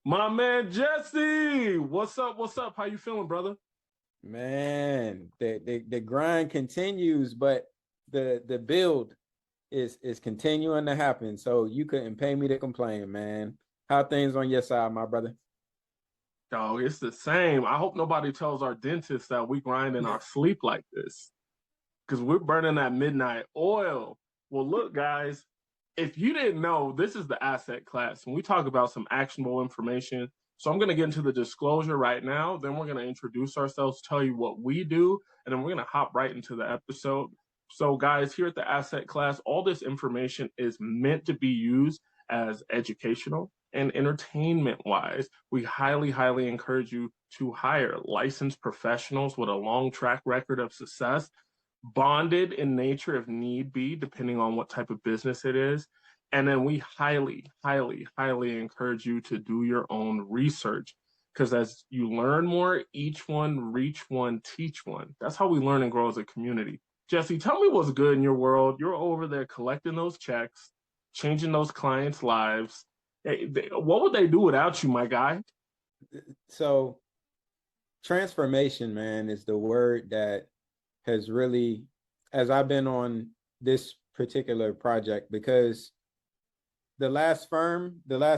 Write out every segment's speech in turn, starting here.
My man Jesse, what's up? What's up? How you feeling, brother? Man, the grind continues, but the build is continuing to happen. So you couldn't pay me to complain, man. How things on your side, my brother? Dog, it's the same. I hope nobody tells our dentist that we grind in our sleep like this, because we're burning that midnight oil. Well, look, guys, if you didn't know, this is the asset class, and we talk about some actionable information. So I'm going to get into the disclosure right now. Then we're going to introduce ourselves, tell you what we do, and then we're going to hop right into the episode. So, guys, here at the asset class, all this information is meant to be used as educational and entertainment wise. We highly, highly encourage you to hire licensed professionals with a long track record of success, bonded in nature if need be, depending on what type of business it is. And then we highly, highly, highly encourage you to do your own research, because as you learn more, each one, reach one, teach one. That's how we learn and grow as a community. Jesse, tell me what's good in your world. You're over there collecting those checks, changing those clients' lives. What would they do without you, my guy? So transformation, man, is the word that has really, as I've been on this particular project, because the last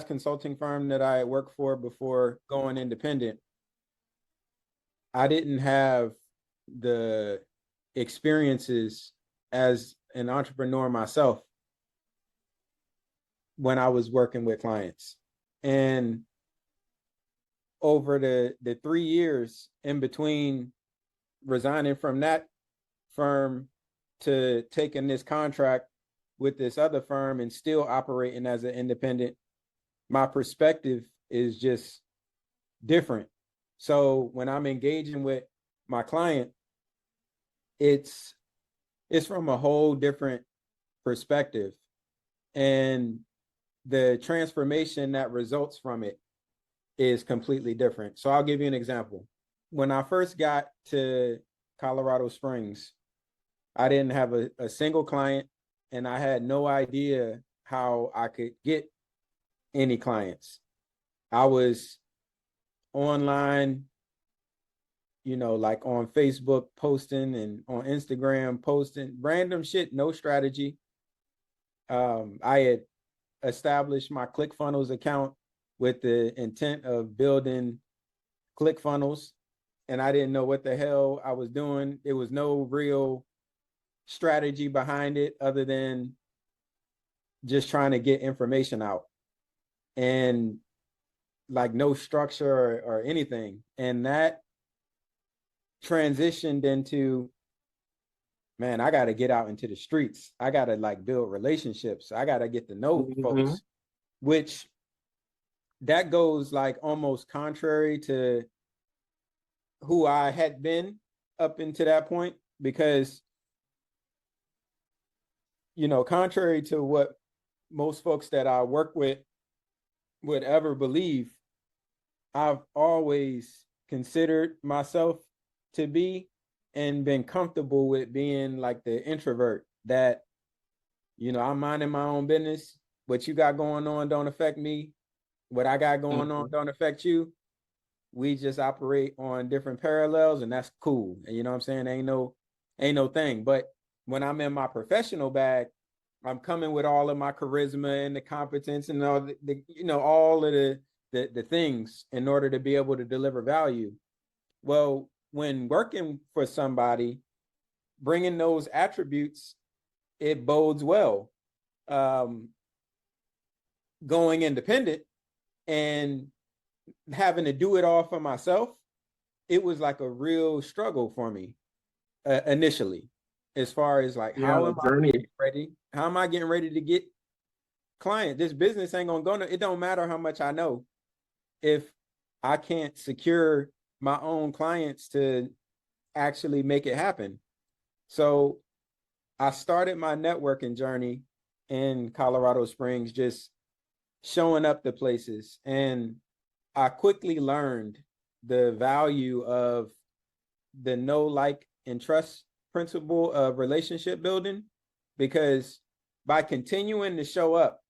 consulting firm that I worked for before going independent, I didn't have the experiences as an entrepreneur myself when I was working with clients. And over the 3 years in between resigning from that firm to taking this contract with this other firm and still operating as an independent, my perspective is just different. So when I'm engaging with my client, it's from a whole different perspective. And the transformation that results from it is completely different. So I'll give you an example. When I first got to Colorado Springs, I didn't have a single client, and I had no idea how I could get any clients. I was online, like on Facebook posting and on Instagram posting random shit, no strategy. I had established my ClickFunnels account with the intent of building ClickFunnels, and I didn't know what the hell I was doing. There was no real strategy behind it other than just trying to get information out, and like no structure or anything. And that transitioned into, man, I got to get out into the streets. I got to like build relationships. I got to get to know Mm-hmm. folks, which that goes like almost contrary to who I had been up until that point, because, contrary to what most folks that I work with would ever believe, I've always considered myself to be and been comfortable with being like the introvert that, I'm minding my own business. What you got going on don't affect me. What I got going on Mm-hmm. don't affect you. We just operate on different parallels, and that's cool. And you know what I'm saying? Ain't no thing. But when I'm in my professional bag, I'm coming with all of my charisma and the competence and all all of the things in order to be able to deliver value. Well, when working for somebody, bringing those attributes, it bodes well. Um, Going independent and having to do it all for myself, it was like a real struggle for me initially, as far as like, Yeah, how the am I journey. getting ready? How am I getting ready to get client? This business ain't gonna go. It don't matter how much I know if I can't secure my own clients to actually make it happen. So I started my networking journey in Colorado Springs, just showing up to places. And I quickly learned the value of the know, like, and trust principle of relationship building, because by continuing to show up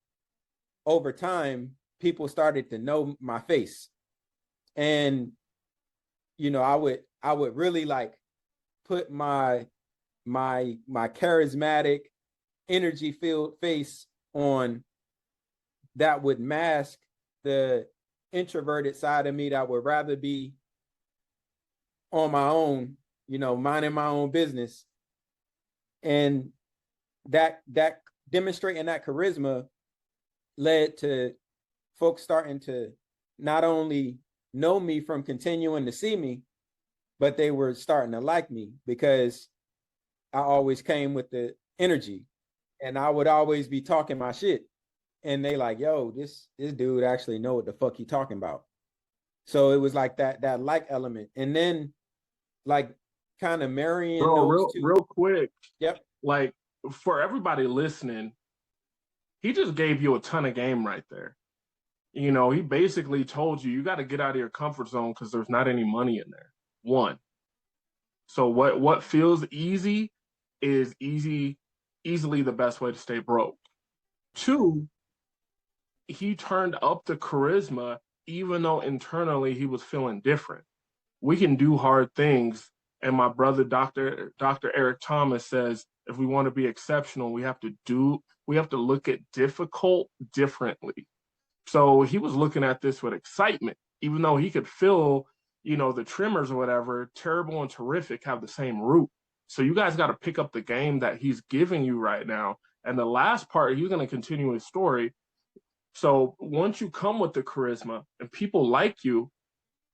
over time, people started to know my face. And, you know, I would really like put my charismatic, energy filled face on that would mask the introverted side of me that would rather be on my own, you know, minding my own business. And that demonstrating that charisma led to folks starting to not only know me from continuing to see me, but they were starting to like me because I always came with the energy, and I would always be talking my shit. And they like, yo, this dude actually know what the fuck he talking about. So it was like that like element. And then like kind of marrying Bro, those two. real quick. Yep. Like, for everybody listening, he just gave you a ton of game right there. You know, he basically told you got to get out of your comfort zone because there's not any money in there. One. So what feels easy is easily the best way to stay broke. Two, he turned up the charisma even though internally he was feeling different. We can do hard things, and my brother Dr. Eric Thomas says if we want to be exceptional, we have to look at difficult differently. So he was looking at this with excitement, even though he could feel, you know, the tremors or whatever. Terrible and terrific have the same root. So you guys got to pick up the game that he's giving you right now. And the last part, he's going to continue his story. So once you come with the charisma and people like you,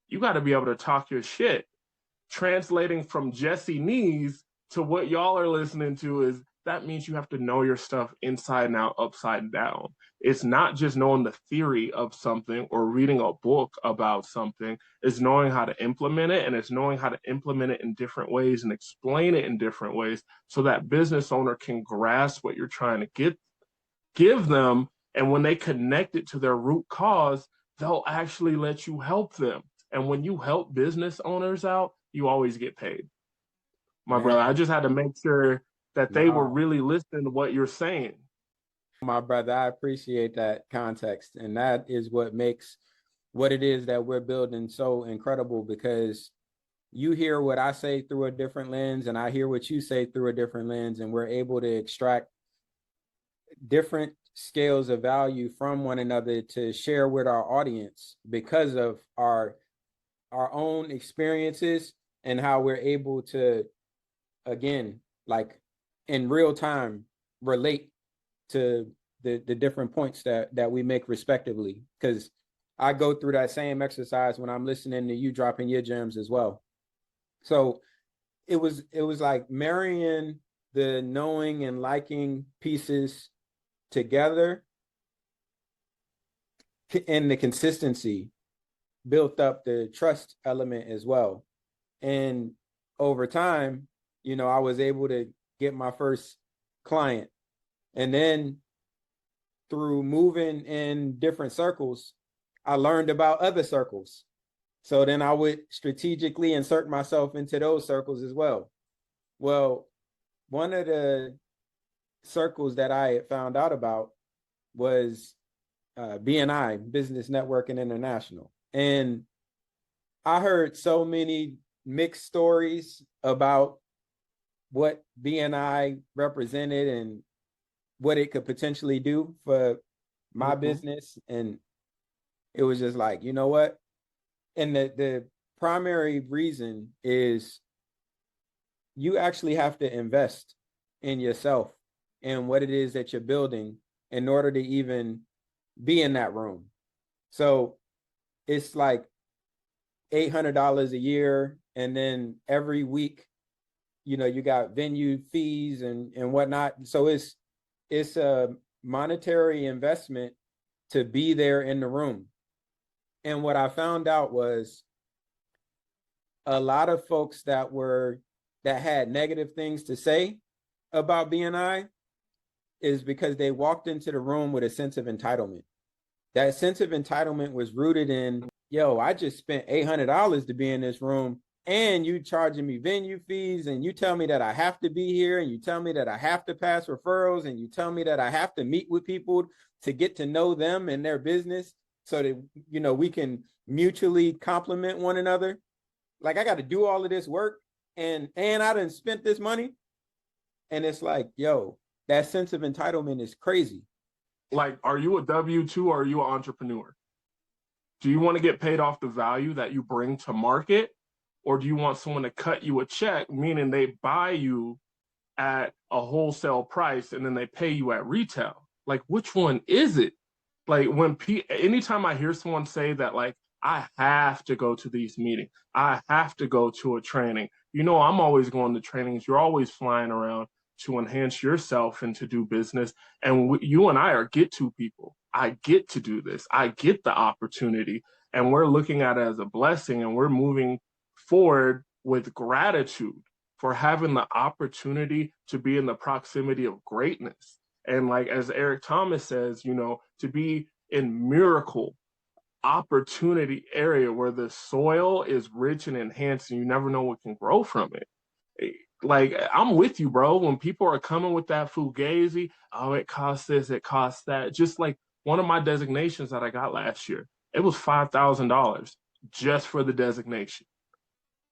you got to be able to talk your shit. Translating from Jesse Knees to what y'all are listening to is that means you have to know your stuff inside and out, upside down. It's not just knowing the theory of something or reading a book about something. It's knowing how to implement it, and it's knowing how to implement it in different ways and explain it in different ways so that business owner can grasp what you're trying to give them. And when they connect it to their root cause, they'll actually let you help them. And when you help business owners out, you always get paid. My brother, I just had to make sure that they were really listening to what you're saying. My brother, I appreciate that context. And that is what makes what it is that we're building so incredible, because you hear what I say through a different lens, and I hear what you say through a different lens, and we're able to extract different scales of value from one another to share with our audience because of our own experiences and how we're able to, again, like in real time, relate to the different points that we make respectively. Because I go through that same exercise when I'm listening to you dropping your gems as well. So it was like marrying the knowing and liking pieces together, and the consistency built up the trust element as well. And over time, you know, I was able to get my first client. And then through moving in different circles, I learned about other circles. So then I would strategically insert myself into those circles as well. Well, one of the circles that I had found out about was BNI, Business Network and International. And I heard so many mixed stories about what BNI represented and what it could potentially do for my business. And it was just like, you know what? And the primary reason is you actually have to invest in yourself and what it is that you're building in order to even be in that room. So it's like $800 a year. And then every week, you know, you got venue fees and whatnot. So it's a monetary investment to be there in the room. And what I found out was a lot of folks that had negative things to say about BNI is because they walked into the room with a sense of entitlement. That sense of entitlement was rooted in, yo, I just spent $800 to be in this room, and you charging me venue fees, and you tell me that I have to be here, and you tell me that I have to pass referrals, and you tell me that I have to meet with people to get to know them and their business. so that, you know, we can mutually complement one another. Like, I got to do all of this work, and I done spent this money. And it's like, yo, that sense of entitlement is crazy. Like, are you a W-2 or are you an entrepreneur? Do you want to get paid off the value that you bring to market? Or do you want someone to cut you a check, meaning they buy you at a wholesale price and then they pay you at retail? Like, which one is it? Like, anytime I hear someone say that, like, I have to go to these meetings, I have to go to a training. You know, I'm always going to trainings. You're always flying around to enhance yourself and to do business. And you and I are get to people. I get to do this. I get the opportunity. And we're looking at it as a blessing, and we're moving forward with gratitude for having the opportunity to be in the proximity of greatness. And like, as Eric Thomas says, you know, to be in miracle opportunity area where the soil is rich and enhanced and you never know what can grow from it. Like, I'm with you, bro. When people are coming with that fugazi, oh, it costs this, it costs that. Just like one of my designations that I got last year, it was $5,000 just for the designation.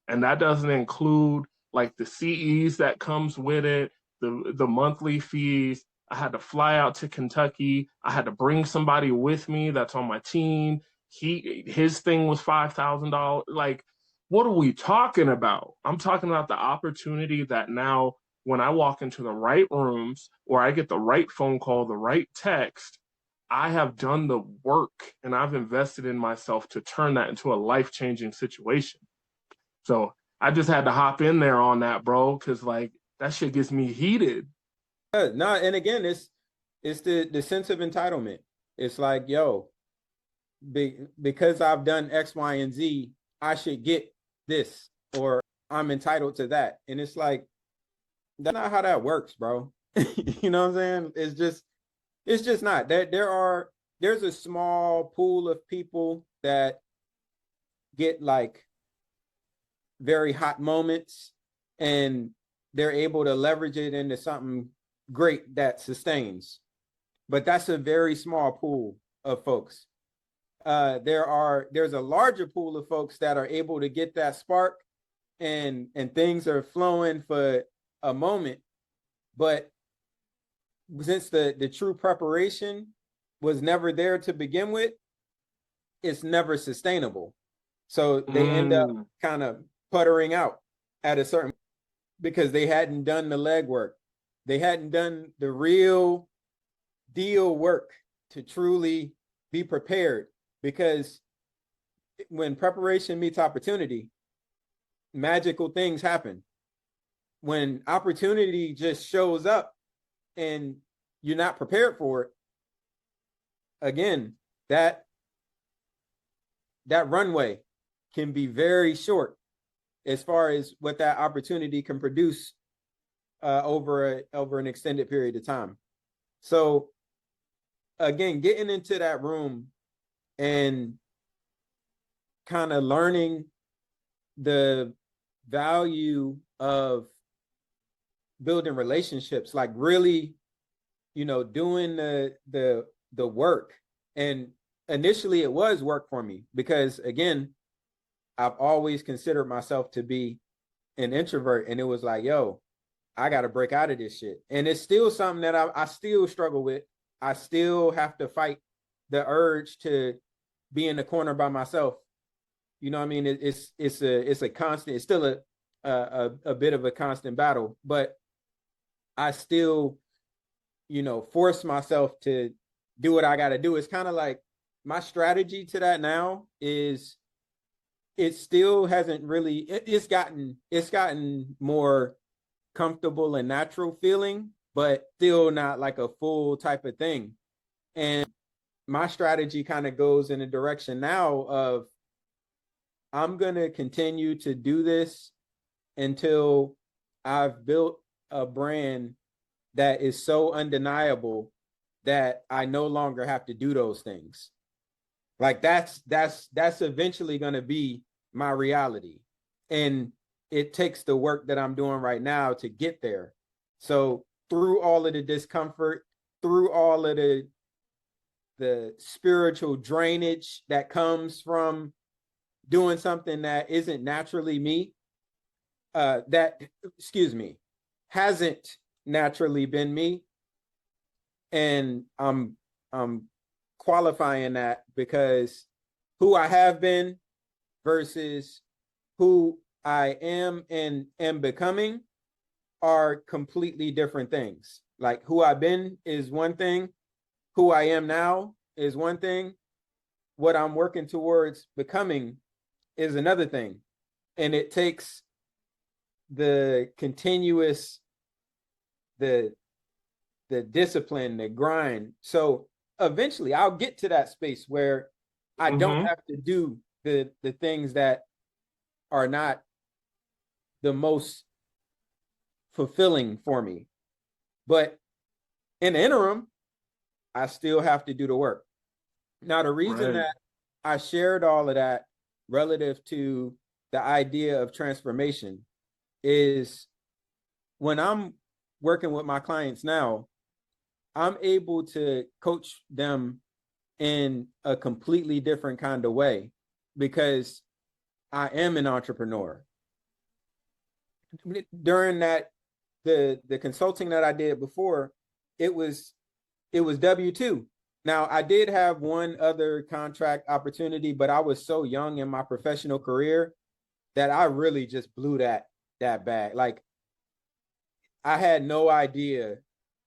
And that doesn't include like the CEs that comes with it, the monthly fees. I had to fly out to Kentucky. I had to bring somebody with me that's on my team. His thing was $5,000. Like, what are we talking about? I'm talking about the opportunity that now, when I walk into the right rooms or I get the right phone call, the right text, I have done the work and I've invested in myself to turn that into a life-changing situation. So I just had to hop in there on that, bro, because like that shit gets me heated. No, and again, it's the sense of entitlement. It's like, yo, because I've done X, Y, and Z, I should get this, or I'm entitled to that. And it's like, that's not how that works, bro. You know what I'm saying? It's just not. There's a small pool of people that get like very hot moments, and they're able to leverage it into something great that sustains. But that's a very small pool of folks. There's a larger pool of folks that are able to get that spark, and things are flowing for a moment. But since the true preparation was never there to begin with, it's never sustainable. So they end up kind of puttering out at a certain, because they hadn't done the legwork. They hadn't done the real deal work to truly be prepared. Because when preparation meets opportunity, magical things happen. When opportunity just shows up and you're not prepared for it, again, that runway can be very short as far as what that opportunity can produce over an extended period of time. So again, getting into that room and kind of learning the value of building relationships, like really, you know, doing the work. And initially it was work for me, because again, I've always considered myself to be an introvert, and it was like, yo, I got to break out of this shit. And it's still something that I still struggle with. I still have to fight the urge to be in the corner by myself. You know what I mean? It's a constant, it's still a bit of a constant battle, but I still, you know, force myself to do what I got to do. It's kind of like my strategy to that now is, it still hasn't really, it's gotten more comfortable and natural feeling, but still not like a full type of thing. And my strategy kind of goes in a direction now of, I'm going to continue to do this until I've built a brand that is so undeniable that I no longer have to do those things. Like that's eventually going to be my reality. And it takes the work that I'm doing right now to get there. So through all of the discomfort, through all of the the spiritual drainage that comes from doing something that isn't naturally me, hasn't naturally been me. And I'm qualifying that because who I have been versus who I am and am becoming are completely different things. Like who I've been is one thing, who I am now is one thing, what I'm working towards becoming is another thing. And it takes the continuous, the discipline, the grind. So eventually I'll get to that space where I don't have to do the things that are not the most fulfilling for me. But in the interim, I still have to do the work. Now, the reason that I shared all of that relative to the idea of transformation is when I'm working with my clients now, I'm able to coach them in a completely different kind of way because I am an entrepreneur. During that, the consulting that I did before, it was W-2. Now, I did have one other contract opportunity, but I was so young in my professional career that I really just blew that bag. Like, I had no idea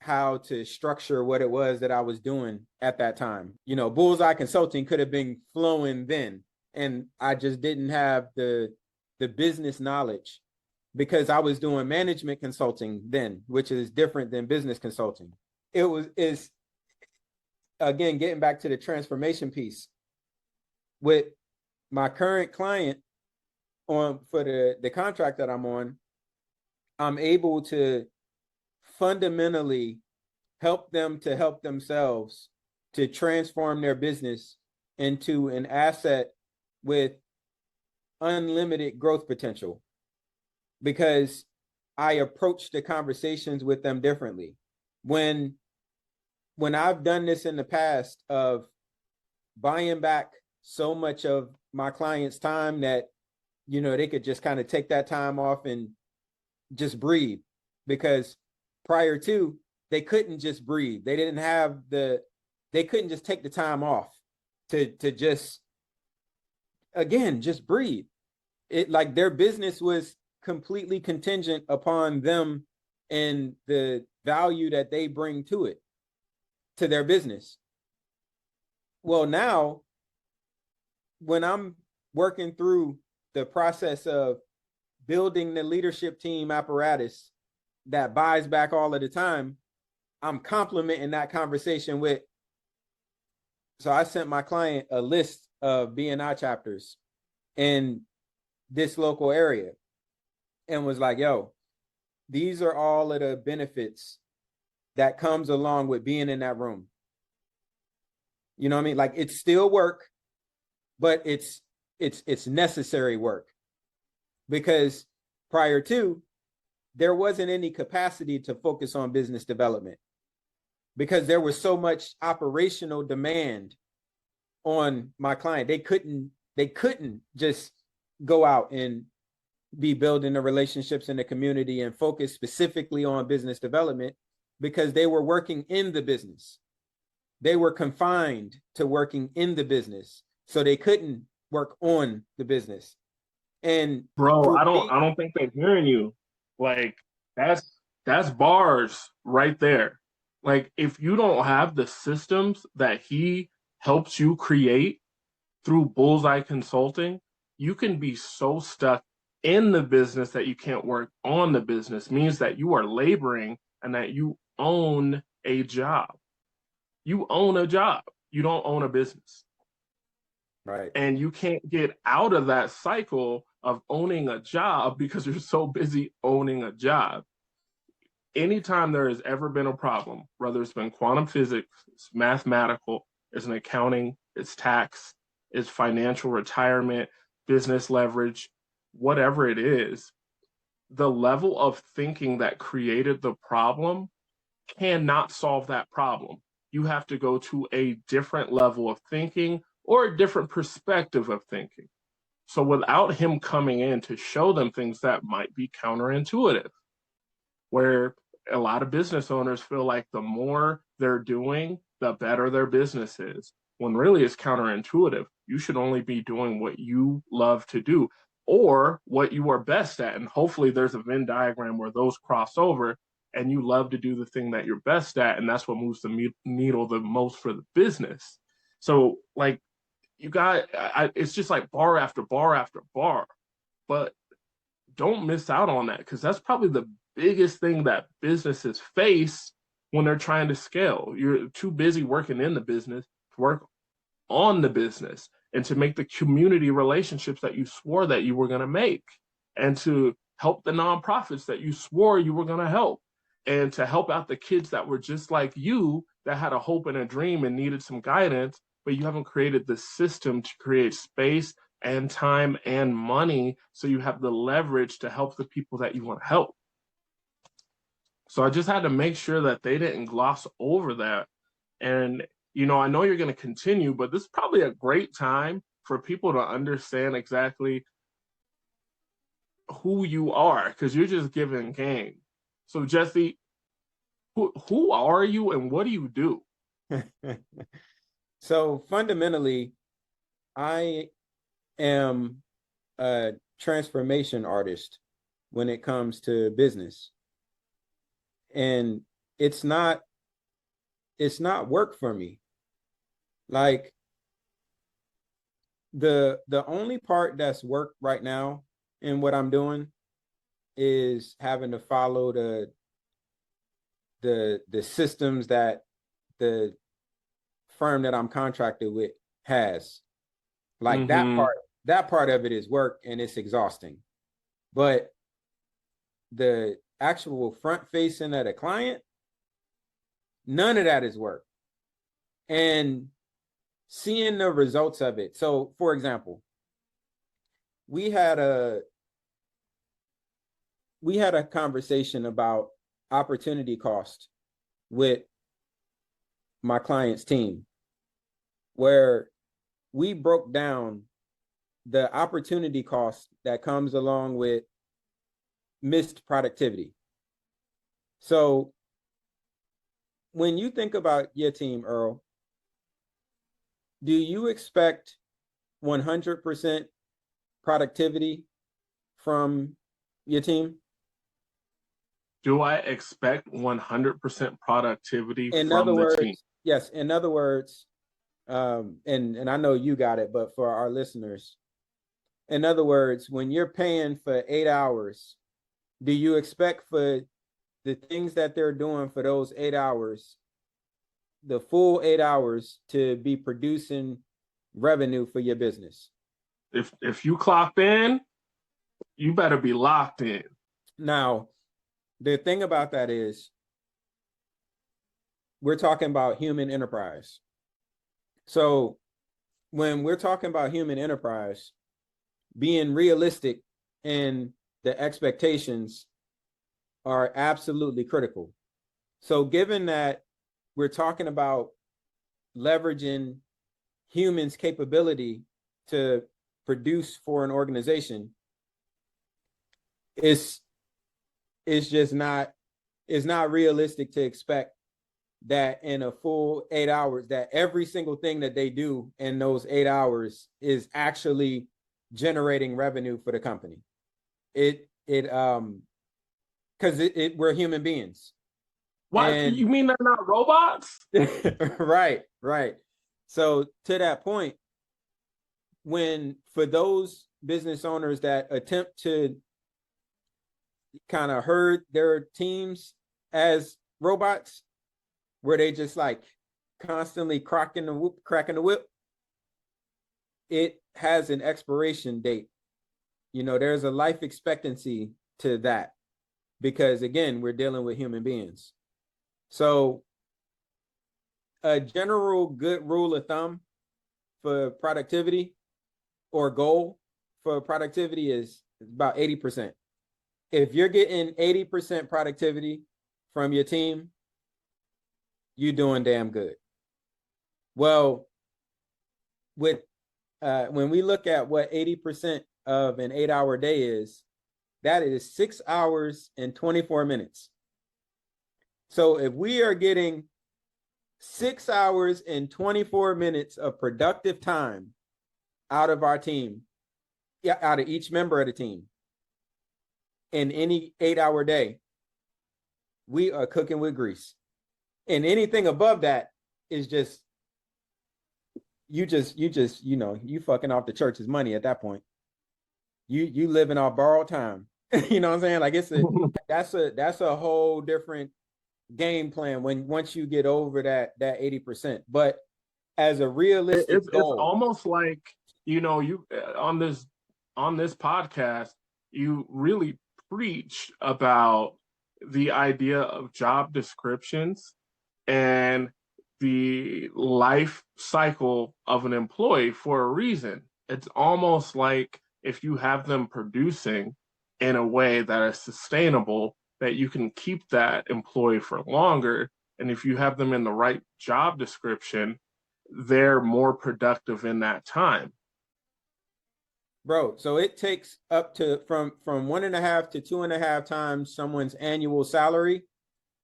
how to structure what it was that I was doing at that time. You know, Bullseye Consulting could have been flowing then, and I just didn't have the business knowledge because I was doing management consulting then, which is different than business consulting. Is again, getting back to the transformation piece with my current client for the contract that I'm on, I'm able to fundamentally help them to help themselves to transform their business into an asset with unlimited growth potential because I approach the conversations with them differently. When I've done this in the past of buying back so much of my clients' time that, you know, they could just kind of take that time off and just breathe, because prior to, they couldn't just breathe. They didn't have they couldn't just take the time off to just, again, just breathe. It, like, their business was completely contingent upon them and the value that they bring to it, to their business. Well, now when I'm working through the process of building the leadership team apparatus that buys back all of the time, I'm complementing that conversation with, so I sent my client a list of BNI chapters in this local area and was like, yo, these are all of the benefits that comes along with being in that room. You know what I mean? Like, it's still work, but it's necessary work, because prior to, there wasn't any capacity to focus on business development because there was so much operational demand on my client. They couldn't just go out and be building the relationships in the community and focus specifically on business development because they were working in the business. They were confined to working in the business, so they couldn't work on the business. And bro, I don't think they're hearing you. Like, that's bars right there. Like, if you don't have the systems that he helps you create through Bullseye Consulting, you can be so stuck in the business that you can't work on the business. Means that you are laboring and that you own a job. You own a job. You don't own a business. right. And you can't get out of that cycle of owning a job because you're so busy owning a job. Anytime there has ever been a problem, whether it's been quantum physics, it's mathematical, it's an accounting, it's tax, it's financial retirement, business leverage, whatever it is, the level of thinking that created the problem cannot solve that problem. you have to go to a different level of thinking or a different perspective of thinking. So without him coming in to show them things that might be counterintuitive, where a lot of business owners feel like the more they're doing, the better their business is, when really it's counterintuitive. You should only be doing what you love to do or what you are best at. And hopefully there's a Venn diagram where those cross over and you love to do the thing that you're best at. And that's what moves the needle the most for the business. So, like, it's just like bar after bar after bar. But don't miss out on that, because that's probably the biggest thing that businesses face when they're trying to scale. You're too busy working in the business to work on the business and to make the community relationships that you swore that you were going to make, and to help the nonprofits that you swore you were going to help, and to help out the kids that were just like you, that had a hope and a dream and needed some guidance, but you haven't created the system to create space and time and money so you have the leverage to help the people that you want to help. So I just had to make sure that they didn't gloss over that. And, I know you're going to continue, but this is probably a great time for people to understand exactly who you are, because you're just giving game. So Jesse, who are you and what do you do? So fundamentally, I am a transformation artist when it comes to business. And it's not work for me. Like, the only part that's work right now in what I'm doing is having to follow the systems that the firm that I'm contracted with has. Like, that part of it is work and it's exhausting. But the actual front facing of the client, none of that is work. And seeing the results of it. So, for example, we had a conversation about opportunity cost with my client's team, where we broke down the opportunity cost that comes along with missed productivity. So when you think about your team, Earl, do you expect 100% productivity from your team? Do I expect 100% productivity In from other the words, team? yes. In other words, and I know you got it, but for our listeners, in other words, when you're paying for 8 hours, do you expect for the things that they're doing for those 8 hours, the full 8 hours, to be producing revenue for your business? If you clocked in, you better be locked in. Now, the thing about that is, we're talking about human enterprise. So when we're talking about human enterprise, being realistic in the expectations are absolutely critical. So given that we're talking about leveraging humans' capability to produce for an organization, it's not realistic to expect that in a full 8 hours, that every single thing that they do in those 8 hours is actually generating revenue for the company. Because we're human beings. What? And You mean they're not robots? right. So to that point, for those business owners that attempt to kind of herd their teams as robots, where they just like constantly cracking the whip, it has an expiration date. There's a life expectancy to that, because again, we're dealing with human beings. So a general good rule of thumb for productivity, or goal for productivity, is about 80%. If you're getting 80% productivity from your team, you're doing damn good. Well, with when we look at what 80% of an 8-hour day is, that is 6 hours and 24 minutes. So if we are getting 6 hours and 24 minutes of productive time out of our team, out of each member of the team in any 8-hour day, we are cooking with grease. And anything above that is just you fucking off the church's money at that point. You living off borrowed time. You know what I'm saying? Like that's a whole different game plan once you get over that 80%. But as a realistic it's goal, almost like, you on this podcast, you really preach about the idea of job descriptions and the life cycle of an employee for a reason. It's almost like if you have them producing in a way that is sustainable, that you can keep that employee for longer. And if you have them in the right job description, they're more productive in that time. Bro, so it takes up to from 1.5 to 2.5 times someone's annual salary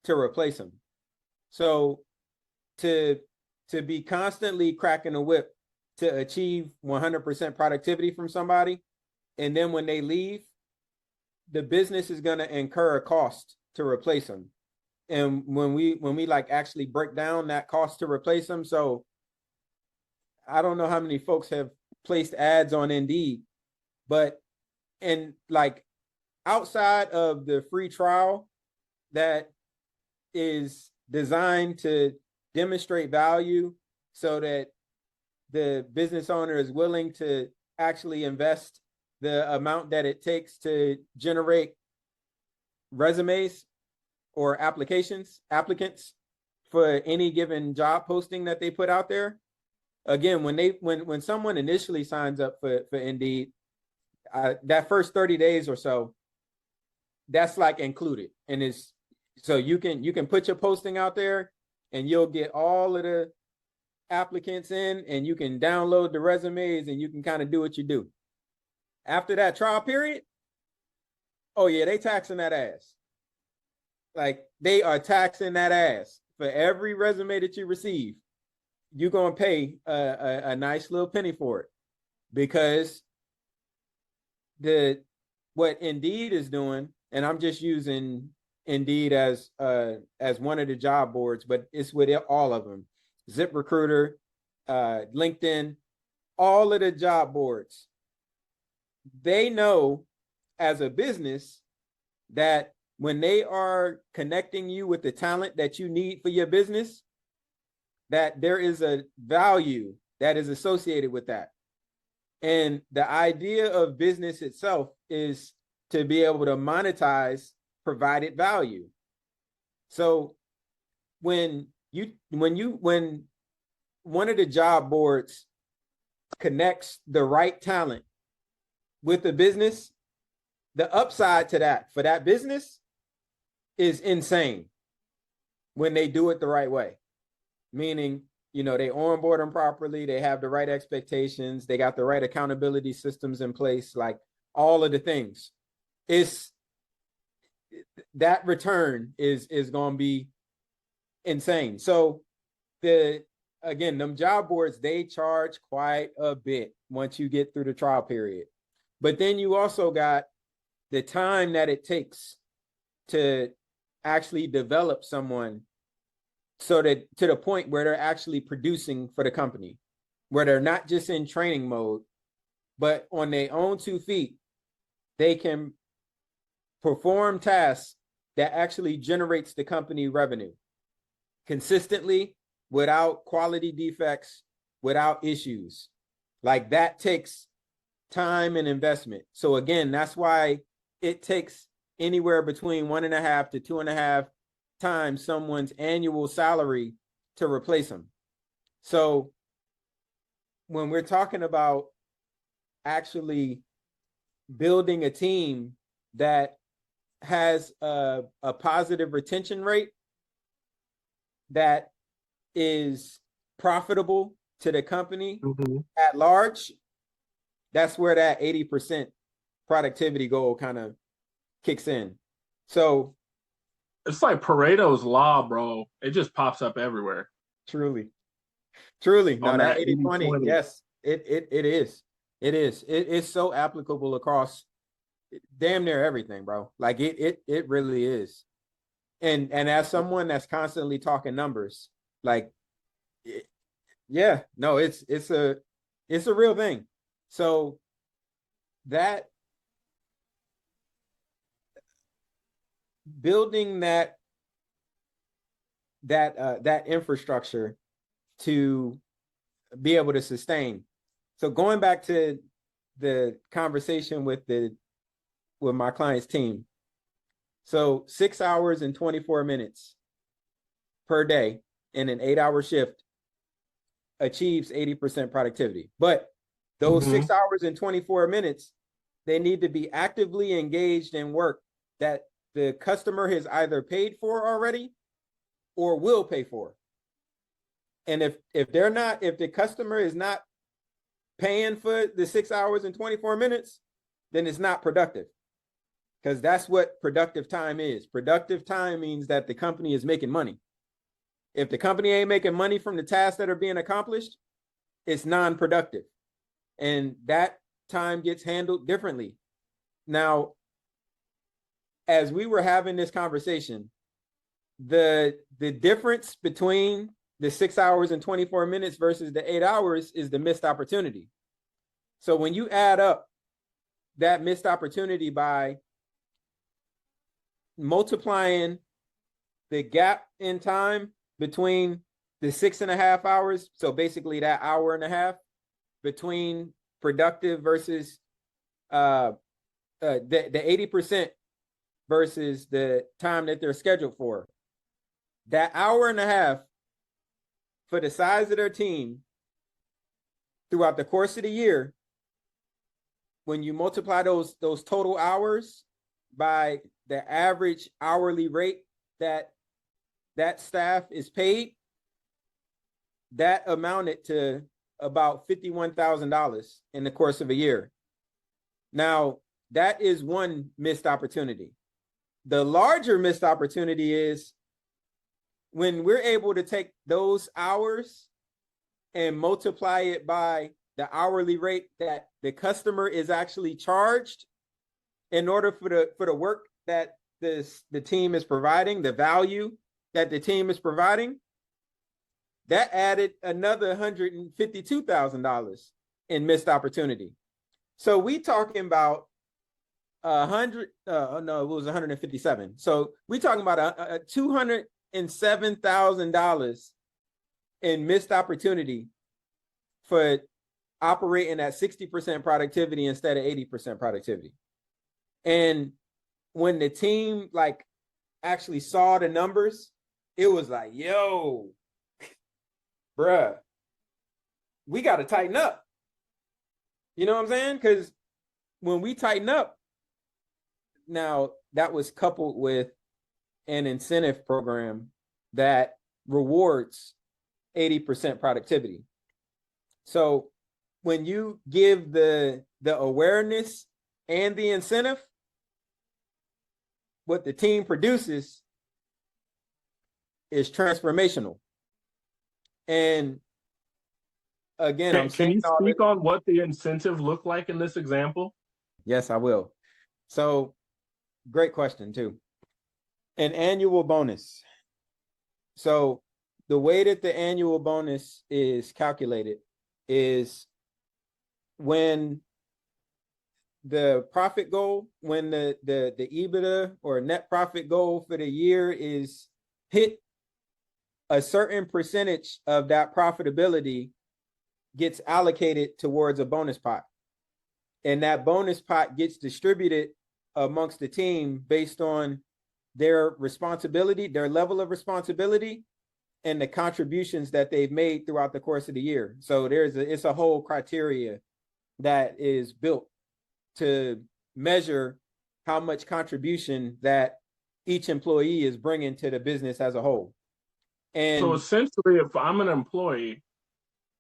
to replace them. So to be constantly cracking the whip to achieve 100% productivity from somebody, and then when they leave, the business is going to incur a cost to replace them. And when we like actually break down that cost to replace them, so I don't know how many folks have placed ads on Indeed, but and like outside of the free trial that is designed to demonstrate value so that the business owner is willing to actually invest the amount that it takes to generate resumes or applicants for any given job posting that they put out there. Again, when someone initially signs up for Indeed, that first 30 days or so, that's like included, and it's so you can put your posting out there and you'll get all of the applicants in, and you can download the resumes and you can kind of do what you do. After that trial period, oh yeah, they taxing that ass. Like they are taxing that ass. For every resume that you receive, you're gonna pay a nice little penny for it, because what Indeed is doing, and I'm just using Indeed as one of the job boards, but it's with all of them. ZipRecruiter, LinkedIn, all of the job boards. They know as a business that when they are connecting you with the talent that you need for your business, that there is a value that is associated with that. And the idea of business itself is to be able to monetize provided value. So when one of the job boards connects the right talent with the business, the upside to that for that business is insane when they do it the right way. Meaning, they onboard them properly, they have the right expectations, they got the right accountability systems in place, like all of the things. That return is going to be insane. So them job boards, they charge quite a bit once you get through the trial period. But then you also got the time that it takes to actually develop someone so that to the point where they're actually producing for the company, where they're not just in training mode, but on their own 2 feet, they can perform tasks that actually generates the company revenue consistently, without quality defects, without issues. Like that takes time and investment. So again, that's why it takes anywhere between 1.5 to 2.5 times someone's annual salary to replace them. So when we're talking about actually building a team that has a positive retention rate that is profitable to the company Mhm. at large, that's where that 80% productivity goal kind of kicks in. So It's like Pareto's law, bro. It just pops up everywhere truly, truly, no, on that that 80/20, 80/20. yes, it is. It is. It's so applicable across damn near everything, bro. Like it really is. And as someone that's constantly talking numbers, like it, yeah, no, it's a real thing. So that building that infrastructure to be able to sustain. So going back to the conversation with my client's team. So 6 hours and 24 minutes per day in an 8-hour shift achieves 80% productivity. But those Mm-hmm. 6 hours and 24 minutes, they need to be actively engaged in work that the customer has either paid for already or will pay for. And if the customer is not paying for the 6 hours and 24 minutes, then it's not productive. Because that's what productive time is. Productive time means that the company is making money. If the company ain't making money from the tasks that are being accomplished, it's non-productive. And that time gets handled differently. Now, as we were having this conversation, the difference between the 6 hours and 24 minutes versus the 8 hours is the missed opportunity. So when you add up that missed opportunity by multiplying the gap in time between the 6.5 hours, so basically that hour and a half between productive versus the 80% versus the time that they're scheduled for, that hour and a half for the size of their team throughout the course of the year, when you multiply those total hours by the average hourly rate that staff is paid, that amounted to about $51,000 in the course of a year. Now, that is one missed opportunity. The larger missed opportunity is when we're able to take those hours and multiply it by the hourly rate that the customer is actually charged in order for the work that the team is providing, the value that the team is providing, that added another $152,000 in missed opportunity. So we talking about 100, no, it was 157. So we talking about a $207,000 in missed opportunity for operating at 60% productivity instead of 80% productivity. And when the team like actually saw the numbers, it was like, yo, bruh, we got to tighten up. You know what I'm saying? Because when we tighten up, now that was coupled with an incentive program that rewards 80% productivity. So when you give the awareness and the incentive, what the team produces is transformational. And again, I'm Can saying you all this. speak on what the incentive looked like in this example? Yes, I will. So great question too. An annual bonus. So the way that the annual bonus is calculated is when the profit goal, when the EBITDA or net profit goal for the year is hit, a certain percentage of that profitability gets allocated towards a bonus pot. And that bonus pot gets distributed amongst the team based on their responsibility, their level of responsibility, and the contributions that they've made throughout the course of the year. So it's a whole criteria that is built to measure how much contribution that each employee is bringing to the business as a whole. And so essentially, if I'm an employee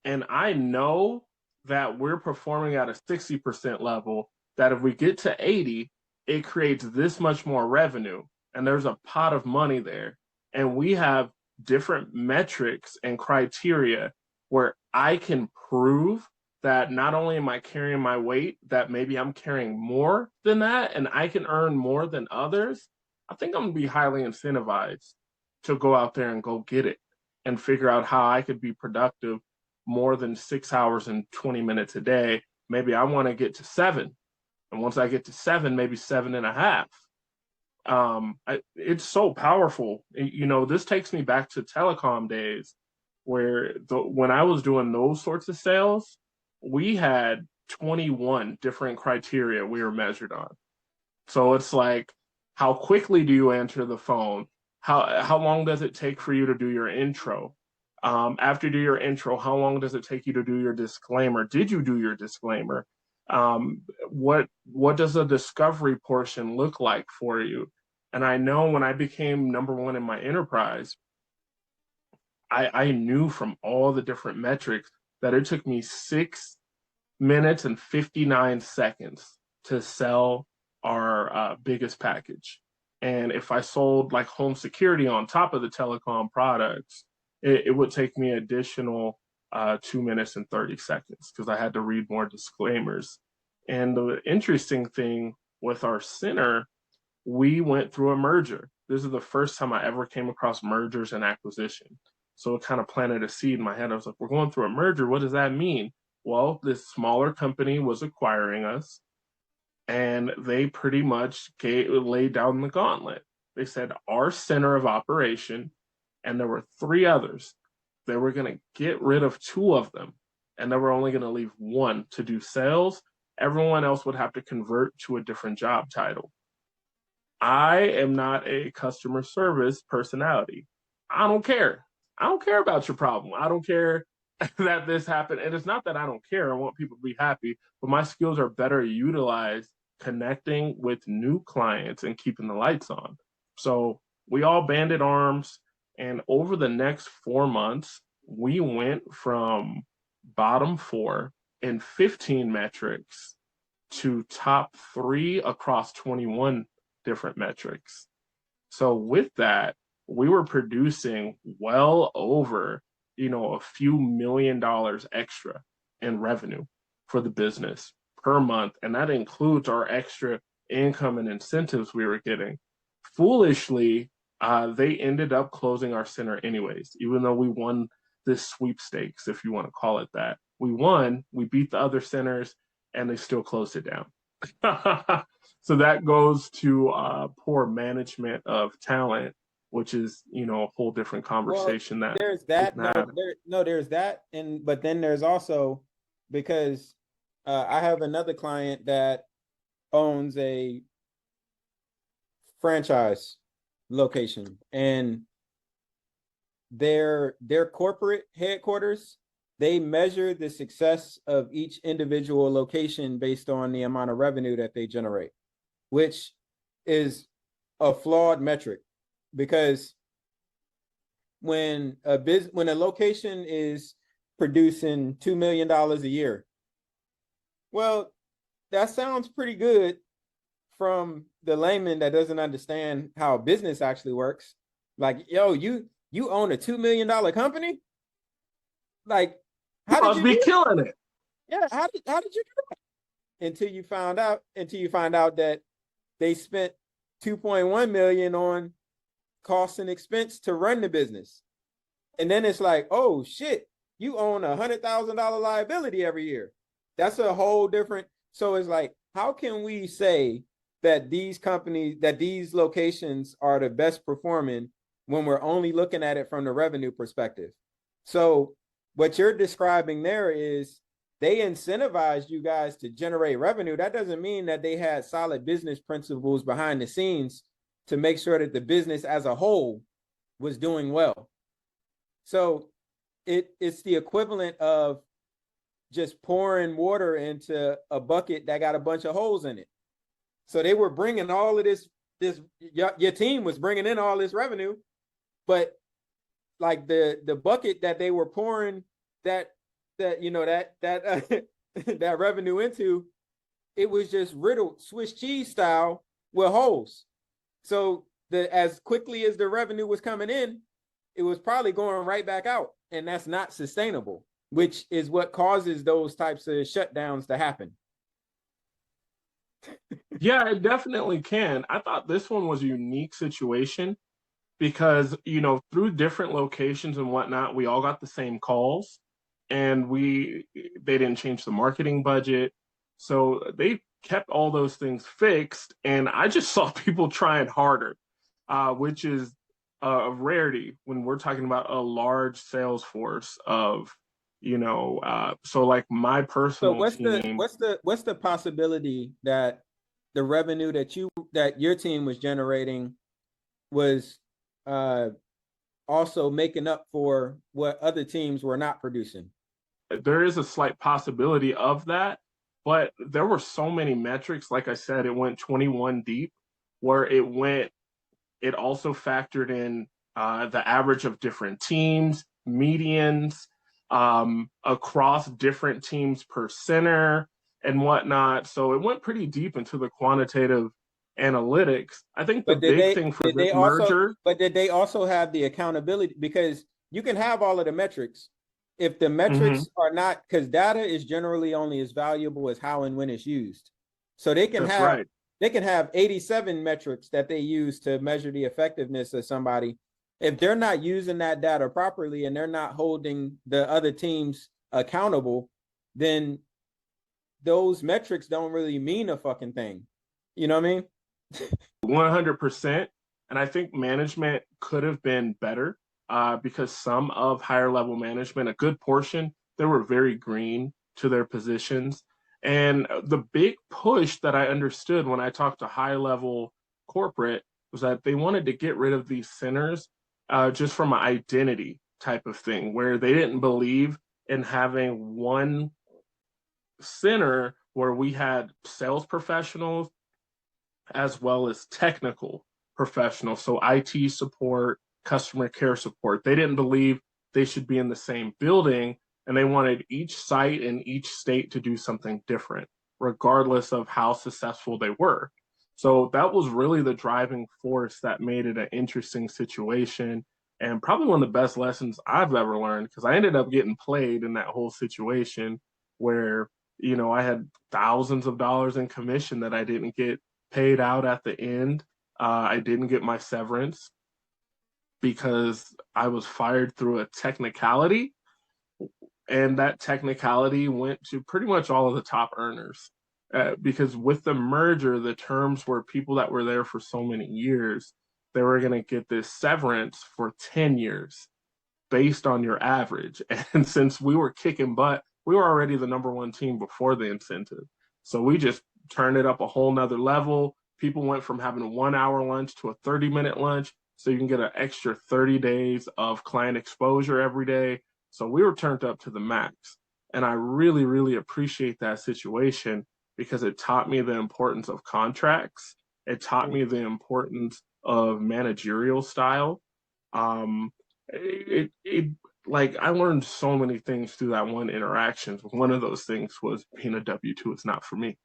And I know that we're performing at a 60% level, that if we get to 80, it creates this much more revenue. And there's a pot of money there. And we have different metrics and criteria where I can prove that not only am I carrying my weight, that maybe I'm carrying more than that and I can earn more than others. I think I'm going to be highly incentivized to go out there and go get it and figure out how I could be productive more than 6 hours and 20 minutes a day. Maybe I want to get to 7. And once I get to 7, maybe 7.5. It's so powerful. This takes me back to telecom days where when I was doing those sorts of sales, we had 21 different criteria we were measured on. So it's like, how quickly do you answer the phone? How long does it take for you to do your intro? After you do your intro, how long does it take you to do your disclaimer? Did you do your disclaimer? What does the discovery portion look like for you? And I know when I became number one in my enterprise, I knew from all the different metrics that it took me 6 minutes and 59 seconds to sell our biggest package. And if I sold like home security on top of the telecom products, it would take me additional 2 minutes and 30 seconds because I had to read more disclaimers. And the interesting thing with our center, we went through a merger. This is the first time I ever came across mergers and acquisition. So it kind of planted a seed in my head. I was like, we're going through a merger. What does that mean? Well, this smaller company was acquiring us, and they pretty much laid down the gauntlet. They said, our center of operation, and there were 3 others. They were going to get rid of 2 of them, and they were only going to leave 1 to do sales. Everyone else would have to convert to a different job title. I am not a customer service personality. I don't care. I don't care about your problem. I don't care that this happened. And it's not that I don't care. I want people to be happy, but my skills are better utilized connecting with new clients and keeping the lights on. So we all banded arms. And over the next 4 months, we went from bottom 4 in 15 metrics to top 3 across 21 different metrics. So with that, we were producing well over, a few $1,000,000 extra in revenue for the business per month. And that includes our extra income and incentives we were getting. Foolishly, they ended up closing our center anyways, even though we won this sweepstakes, if you want to call it that. We won, we beat the other centers, and they still closed it down. So that goes to poor management of talent, which is a whole different conversation. Well, that there's that. There's that, and but then there's also, because I have another client that owns a franchise location, and their corporate headquarters, they measure the success of each individual location based on the amount of revenue that they generate, which is a flawed metric, because when a location is producing $2 million a year, well, that sounds pretty good from the layman that doesn't understand how business actually works. Like, yo, you own a $2 million company? Like, how did you be killing it? Yeah, how did you do that? Until you find out that they spent 2.1 million on cost and expense to run the business. And then it's like, oh shit, you own $100,000 liability every year. That's a whole different. So it's like, how can we say that these locations are the best performing when we're only looking at it from the revenue perspective? So what you're describing there is they incentivized you guys to generate revenue. That doesn't mean that they had solid business principles behind the scenes to make sure that the business as a whole was doing well. So it's the equivalent of just pouring water into a bucket that got a bunch of holes in it. So they were bringing all of this, your team was bringing in all this revenue, but like the bucket that they were pouring that that that revenue into, it was just riddled Swiss cheese style with holes. So as quickly as the revenue was coming in, it was probably going right back out, and that's not sustainable, which is what causes those types of shutdowns to happen. Yeah, it definitely can. I thought this one was a unique situation because, through different locations and whatnot, we all got the same calls, and they didn't change the marketing budget. So they kept all those things fixed, and I just saw people trying harder, which is a rarity when we're talking about a large sales force of, so like my So personal team. what's the possibility that the revenue that your team was generating was also making up for what other teams were not producing? There is a slight possibility of that, but there were so many metrics. Like I said, it went 21 deep, where it also factored in the average of different teams, medians, across different teams per center and whatnot. So it went pretty deep into the quantitative analytics. I think the But did big they thing for did this they also merger. but did they also have the accountability? Because you can have all of the metrics. If the Mhm, metrics are not, because data is generally only as valuable as how and when it's used. So that's right. they can have 87 metrics that they use to measure the effectiveness of somebody. If they're not using that data properly and they're not holding the other teams accountable, then those metrics don't really mean a fucking thing. You know what I mean? 100%. And I think management could have been better, because some of higher level management, a good portion, they were very green to their positions. And the big push that I understood when I talked to high level corporate was that they wanted to get rid of these centers, just from an identity type of thing, where they didn't believe in having one center where we had sales professionals as well as technical professionals. So IT support, customer care support. They didn't believe they should be in the same building, and they wanted each site in each state to do something different, regardless of how successful they were. So that was really the driving force that made it an interesting situation, and probably one of the best lessons I've ever learned, because I ended up getting played in that whole situation where, I had thousands of dollars in commission that I didn't get paid out at the end. I didn't get my severance because I was fired through a technicality, and that technicality went to pretty much all of the top earners. Because with the merger, the terms were people that were there for so many years, they were going to get this severance for 10 years based on your average. And since we were kicking butt, we were already the number one team before the incentive. So we just turned it up a whole nother level. People went from having a 1 hour lunch to a 30-minute lunch. So you can get an extra 30 days of client exposure every day. So we were turned up to the max. And I really, really appreciate that situation because it taught me the importance of contracts. It taught me the importance of managerial style. Um, it like I learned so many things through that one interaction. One of those things was being a W-2 is not for me.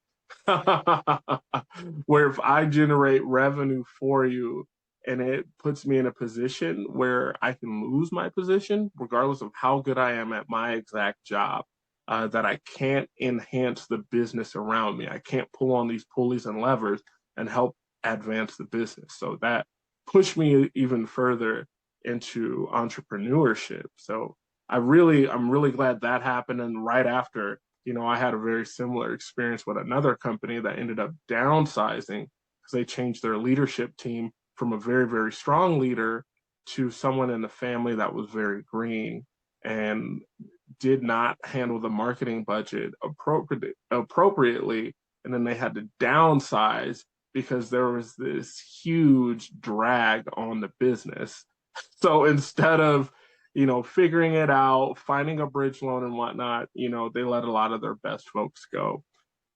Where if I generate revenue for you and it puts me in a position where I can lose my position, regardless of how good I am at my exact job, that I can't enhance the business around me. I can't pull on these pulleys and levers and help advance the business. So that pushed me even further into entrepreneurship. So I'm really glad that happened. And right after, I had a very similar experience with another company that ended up downsizing because they changed their leadership team from a very, very strong leader to someone in the family that was very green and did not handle the marketing budget appropriately. And then they had to downsize because there was this huge drag on the business. So instead of, figuring it out, finding a bridge loan and whatnot, they let a lot of their best folks go.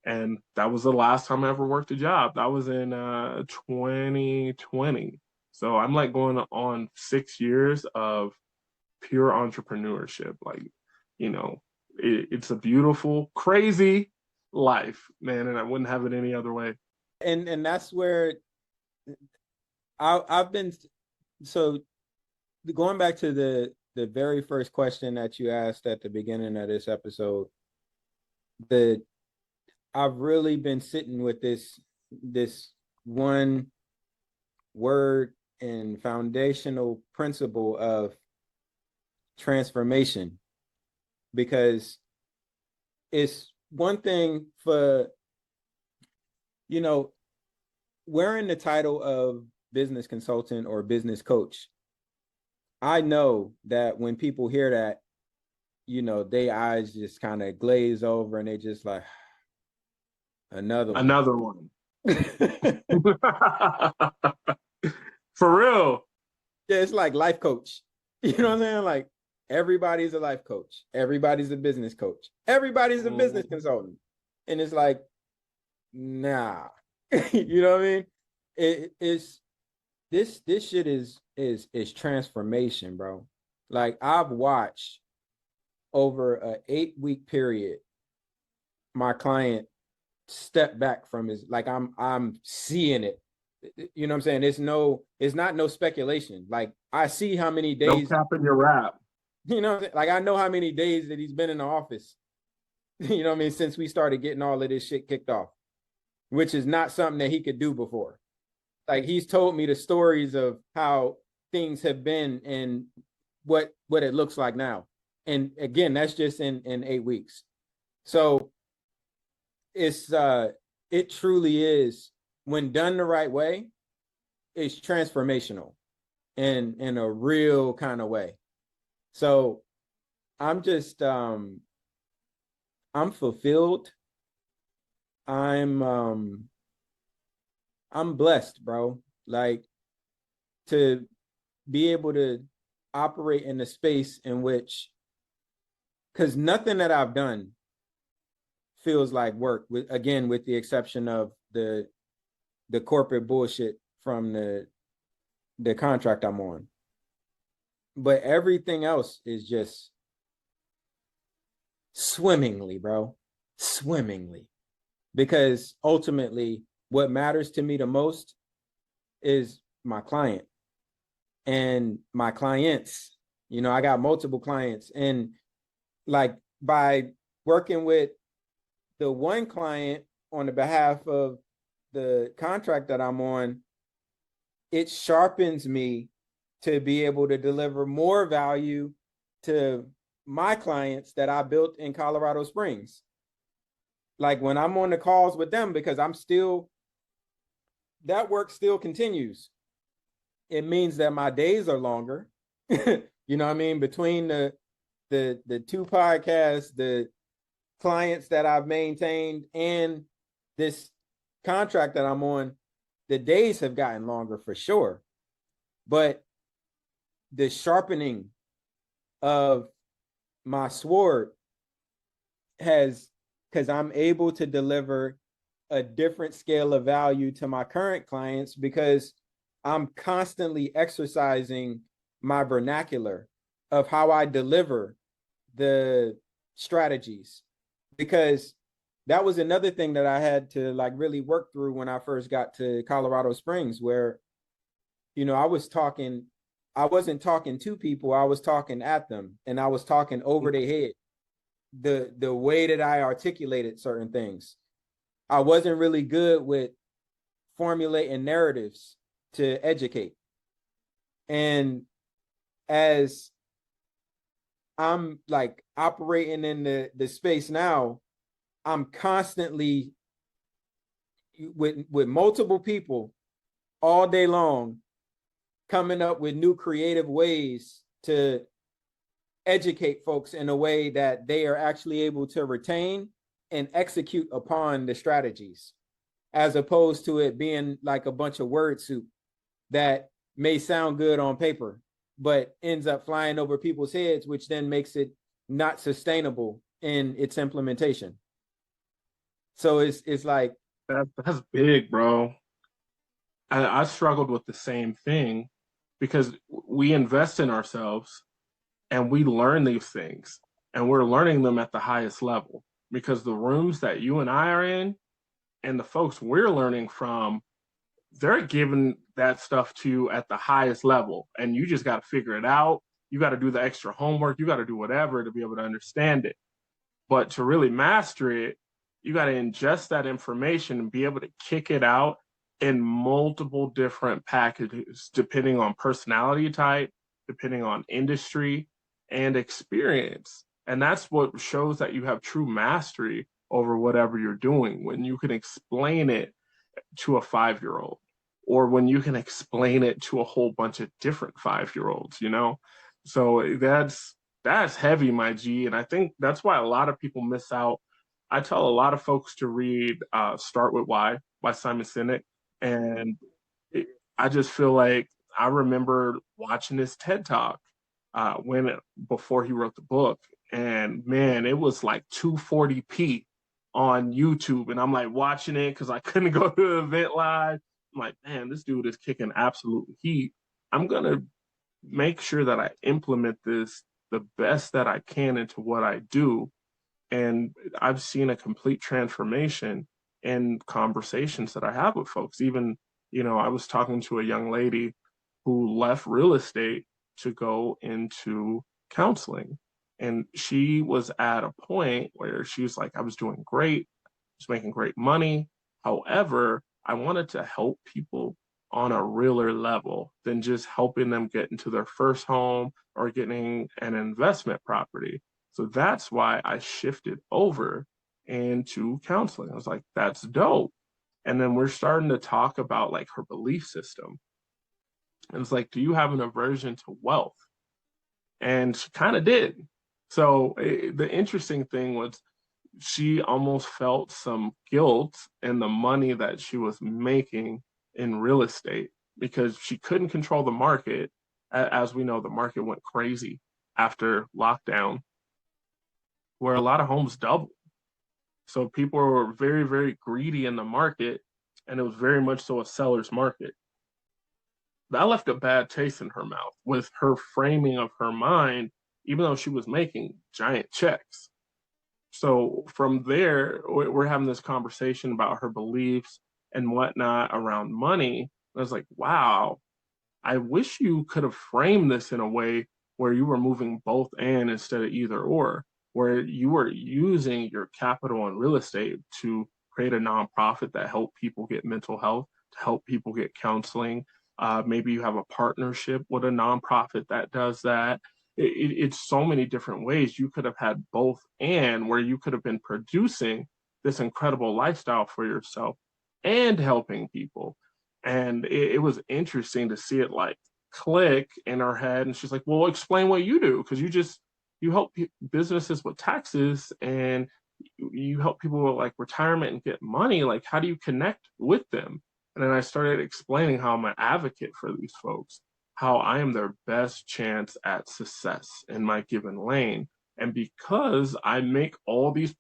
And that was the last time I ever worked a job. That was in 2020. So I'm like going on 6 years of pure entrepreneurship. Like, you know, It's a beautiful, crazy life, man, and I wouldn't have it any other way. And that's where I've been. So going back to the very first question that you asked at the beginning of this episode, the I've really been sitting with this one word and foundational principle of transformation, because it's one thing for, you know, wearing the title of business consultant or business coach. I know that when people hear that, their eyes just kind of glaze over and they just like, another one. Another one. For real. Yeah, it's like life coach. You know what I'm saying? Like, everybody's a life coach. Everybody's a business coach. Everybody's a business consultant. And it's like, nah. You know what I mean? It's this shit is transformation, bro. Like, I've watched over a 8-week period my client step back from his, like, I'm seeing it. You know what I'm saying? It's not no speculation. Like, I see how many days. No cap in your rap. You know, like, I know how many days that he's been in the office. You know what I mean? Since we started getting all of this shit kicked off, which is not something that he could do before. Like, he's told me the stories of how things have been and what it looks like now. And again, that's just in 8 weeks. So it truly is, when done the right way, it's transformational in a real kind of way. So I'm just I'm fulfilled. I'm blessed, bro. Like, to be able to operate in a space in which, because nothing that I've done feels like work, with the exception of the corporate bullshit from the contract I'm on. But everything else is just swimmingly, bro. Swimmingly. Because ultimately, what matters to me the most is my client and my clients. I got multiple clients. And, like, by working with the one client on the behalf of the contract that I'm on, it sharpens me to be able to deliver more value to my clients that I built in Colorado Springs. Like, when I'm on the calls with them, because that work still continues. It means that my days are longer. You know what I mean? Between the 2 podcasts, the clients that I've maintained, and this contract that I'm on, the days have gotten longer for sure. But the sharpening of my sword has, because I'm able to deliver a different scale of value to my current clients, because I'm constantly exercising my vernacular of how I deliver the strategies. Because that was another thing that I had to, like, really work through when I first got to Colorado Springs, where, I wasn't talking to people, I was talking at them, and I was talking over their head. The way that I articulated certain things, I wasn't really good with formulating narratives to educate. And as I'm, like, operating in the space now, I'm constantly with multiple people all day long, coming up with new creative ways to educate folks in a way that they are actually able to retain and execute upon the strategies, as opposed to it being like a bunch of word soup that may sound good on paper, but ends up flying over people's heads, which then makes it not sustainable in its implementation. So it's like, that's big, bro. I struggled with the same thing because we invest in ourselves and we learn these things. and we're learning them at the highest level, because the rooms that you and I are in and the folks we're learning from, they're giving that stuff to you at the highest level, and you just got to figure it out. You got to do the extra homework. You got to do whatever to be able to understand it. But to really master it, you got to ingest that information and be able to kick it out in multiple different packages, depending on personality type, depending on industry and experience. And that's what shows that you have true mastery over whatever you're doing, when you can explain it to a 5-year-old, or when you can explain it to a whole bunch of different 5-year-olds, you know? So that's heavy, my G. And I think that's why a lot of people miss out. I tell a lot of folks to read Start With Why by Simon Sinek. And it, I just feel like I remember watching this TED Talk when before he wrote the book. And man, it was like 240p on YouTube. And I'm like watching it because I couldn't go to the event live. I'm like, man, this dude is kicking absolute heat. I'm going to make sure that I implement this the best that I can into what I do. And I've seen a complete transformation in conversations that I have with folks. Even, I was talking to a young lady who left real estate to go into counseling. And she was at a point where she was like, I was doing great, I was making great money. However, I wanted to help people on a realer level than just helping them get into their first home or getting an investment property. So that's why I shifted over into counseling. I was like, that's dope. And then we're starting to talk about like her belief system. And it's like, do you have an aversion to wealth? And she kind of did. So the interesting thing was she almost felt some guilt in the money that she was making in real estate because she couldn't control the market. As we know, the market went crazy after lockdown, where a lot of homes doubled. So people were very, very greedy in the market, and it was very much so a seller's market. That left a bad taste in her mouth with her framing of her mind, even though she was making giant checks. So from there, we're having this conversation about her beliefs and whatnot around money. And I was like, wow, I wish you could have framed this in a way where you were moving both and instead of either or, where you were using your capital and real estate to create a nonprofit that helped people get mental health, to help people get counseling. Maybe you have a partnership with a nonprofit that does that. It's so many different ways you could have had both, and where you could have been producing this incredible lifestyle for yourself and helping people. And it was interesting to see it like click in her head. And she's like, well, explain what you do, because you help businesses with taxes, and you help people with like retirement and get money. Like, how do you connect with them? And then I started explaining how I'm an advocate for these folks, how I am their best chance at success in my given lane. And because I make all these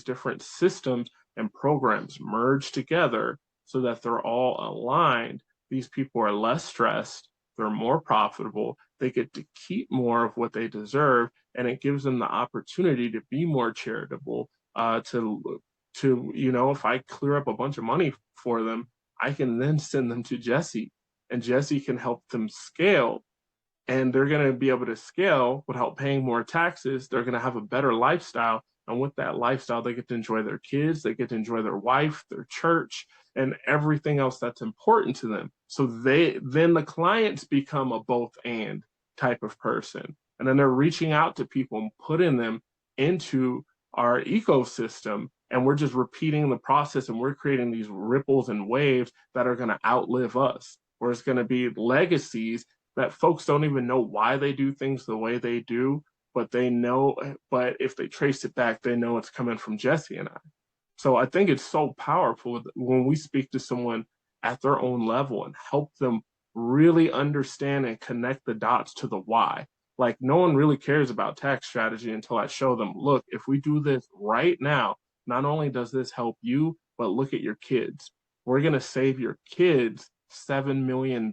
different systems and programs merge together so that they're all aligned, these people are less stressed, they're more profitable, they get to keep more of what they deserve, and it gives them the opportunity to be more charitable, if I clear up a bunch of money for them, I can then send them to Jesse, and Jesse can help them scale. And they're going to be able to scale without paying more taxes. They're going to have a better lifestyle. And with that lifestyle, they get to enjoy their kids, they get to enjoy their wife, their church, and everything else that's important to them. So then the clients become a both and type of person. And then they're reaching out to people and putting them into our ecosystem. And we're just repeating the process, and we're creating these ripples and waves that are going to outlive us, where it's going to be legacies that folks don't even know why they do things the way they do, but they know, but if they trace it back, they know it's coming from Jesse and I. So I think it's so powerful when we speak to someone at their own level and help them really understand and connect the dots to the why. Like, no one really cares about tax strategy until I show them, look, if we do this right now, not only does this help you, but look at your kids. We're going to save your kids $7 million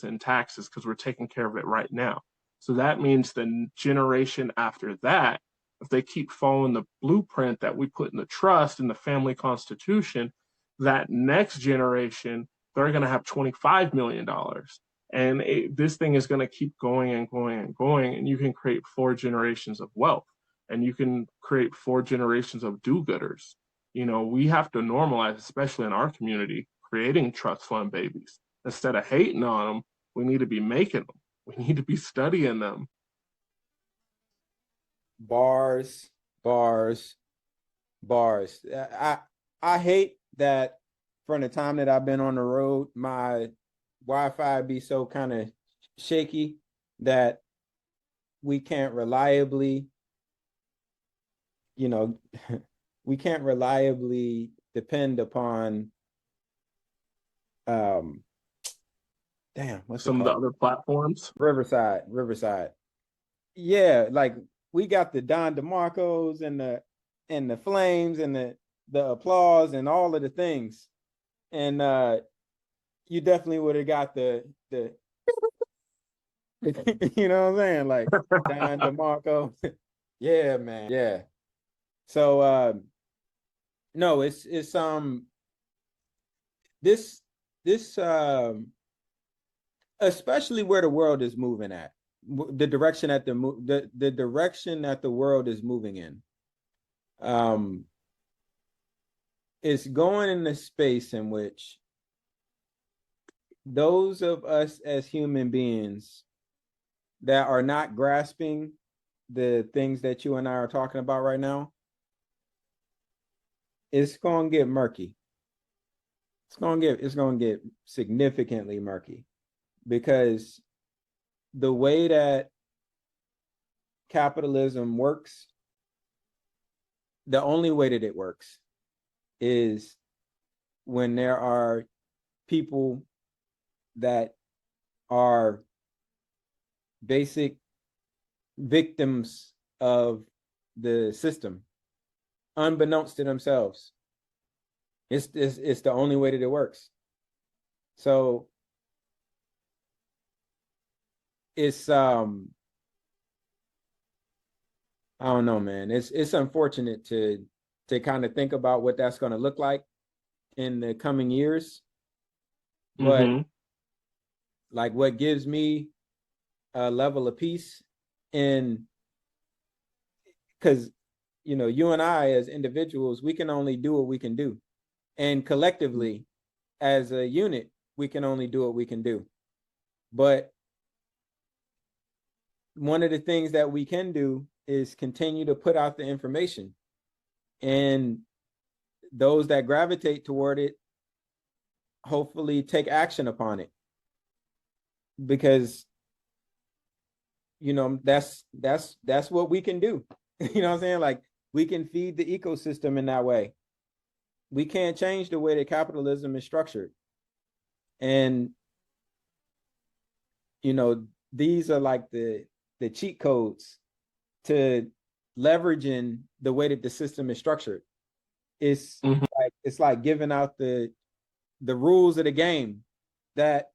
in taxes because we're taking care of it right now. So that means the generation after that, if they keep following the blueprint that we put in the trust in the family constitution, that next generation, they're going to have $25 million. And this thing is going to keep going and going and going. And you can create 4 generations of wealth, and you can create 4 generations of do-gooders. We have to normalize, especially in our community, creating trust fund babies. Instead of hating on them, we need to be making them. We need to be studying them. Bars, bars, bars. I hate that from the time that I've been on the road, my Wi-Fi be so kind of shaky that we can't reliably, we can't reliably depend upon what's some of the other platforms. Riverside. Yeah, like we got the Don DeMarcos and the Flames and the applause and all of the things. And you definitely would have got the you know what I'm saying? Like Don DeMarco. Yeah, man. Yeah. So no, it's this especially where the world is moving at, the direction that the direction that the world is moving in. It's going in the space in which those of us as human beings that are not grasping the things that you and I are talking about right now, it's going to get murky. It's going to get significantly murky, because the way that capitalism works, the only way that it works is when there are people that are basic victims of the system, unbeknownst to themselves. It's the only way that it works. So it's I don't know, man. It's unfortunate to kind of think about what that's going to look like in the coming years. But like, what gives me a level of peace, and because you and I as individuals, we can only do what we can do, and collectively as a unit, we can only do what we can do. But one of the things that we can do is continue to put out the information, and those that gravitate toward it hopefully take action upon it, because that's what we can do. You know what I'm saying? Like, we can feed the ecosystem in that way. We can't change the way that capitalism is structured. And these are like the cheat codes to leveraging the way that the system is structured. It's like giving out the rules of the game, that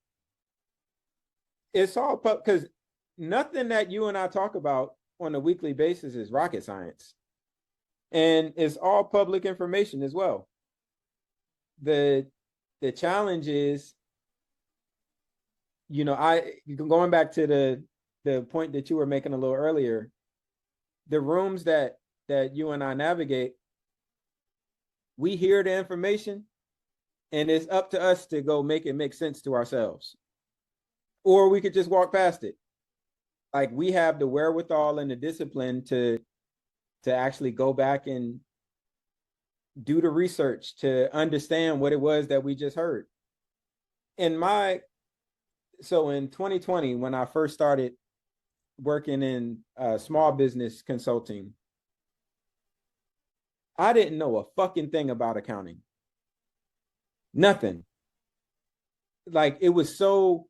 it's all because nothing that you and I talk about on a weekly basis is rocket science, and it's all public information as well. The challenge is, going back to the point that you were making a little earlier, the rooms that you and I navigate, we hear the information, and it's up to us to go make it make sense to ourselves, or we could just walk past it. Like, we have the wherewithal and the discipline to actually go back and do the research to understand what it was that we just heard. So in 2020, when I first started working in small business consulting, I didn't know a fucking thing about accounting. Nothing. Like, it was so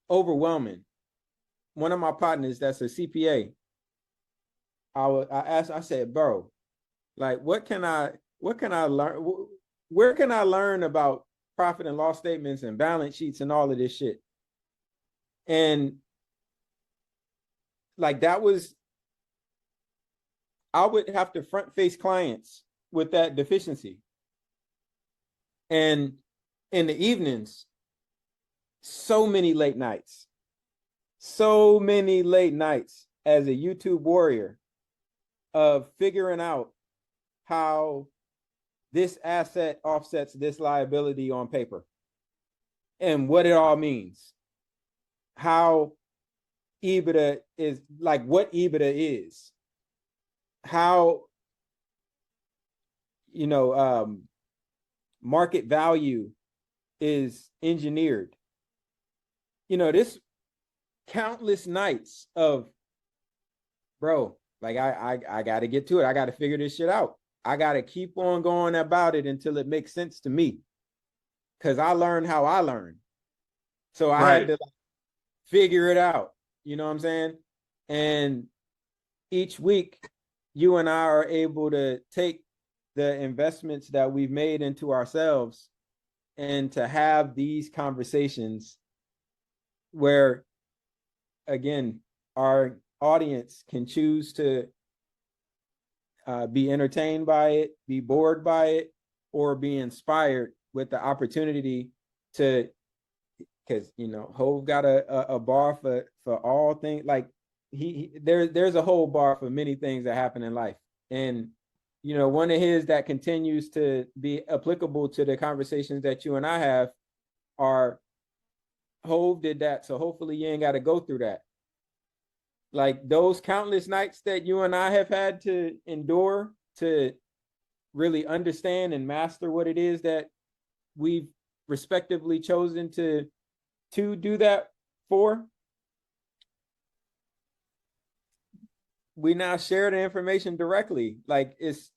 overwhelming. One of my partners that's a CPA, I said, bro, like, what can I learn? Where can I learn about profit and loss statements and balance sheets and all of this shit? And like that was, I would have to front face clients with that deficiency. And in the evenings, so many late nights as a YouTube warrior of figuring out how this asset offsets this liability on paper and what it all means. How EBITDA is, like what EBITDA is, how, market value is engineered. This countless nights of, bro, like I got to get to it. I got to figure this shit out. I got to keep on going about it until it makes sense to me. Because I learned how I learned. So I had to figure it out. You know what I'm saying? And each week, you and I are able to take the investments that we've made into ourselves and to have these conversations where, again, our audience can choose to be entertained by it, be bored by it, or be inspired with the opportunity to, because Hove got a bar for all things. Like there's a whole bar for many things that happen in life, and one of his that continues to be applicable to the conversations that you and I have are, Hove did that, so hopefully you ain't got to go through that. Like those countless nights that you and I have had to endure to really understand and master what it is that we've respectively chosen to do that for. We now share the information directly. Like it's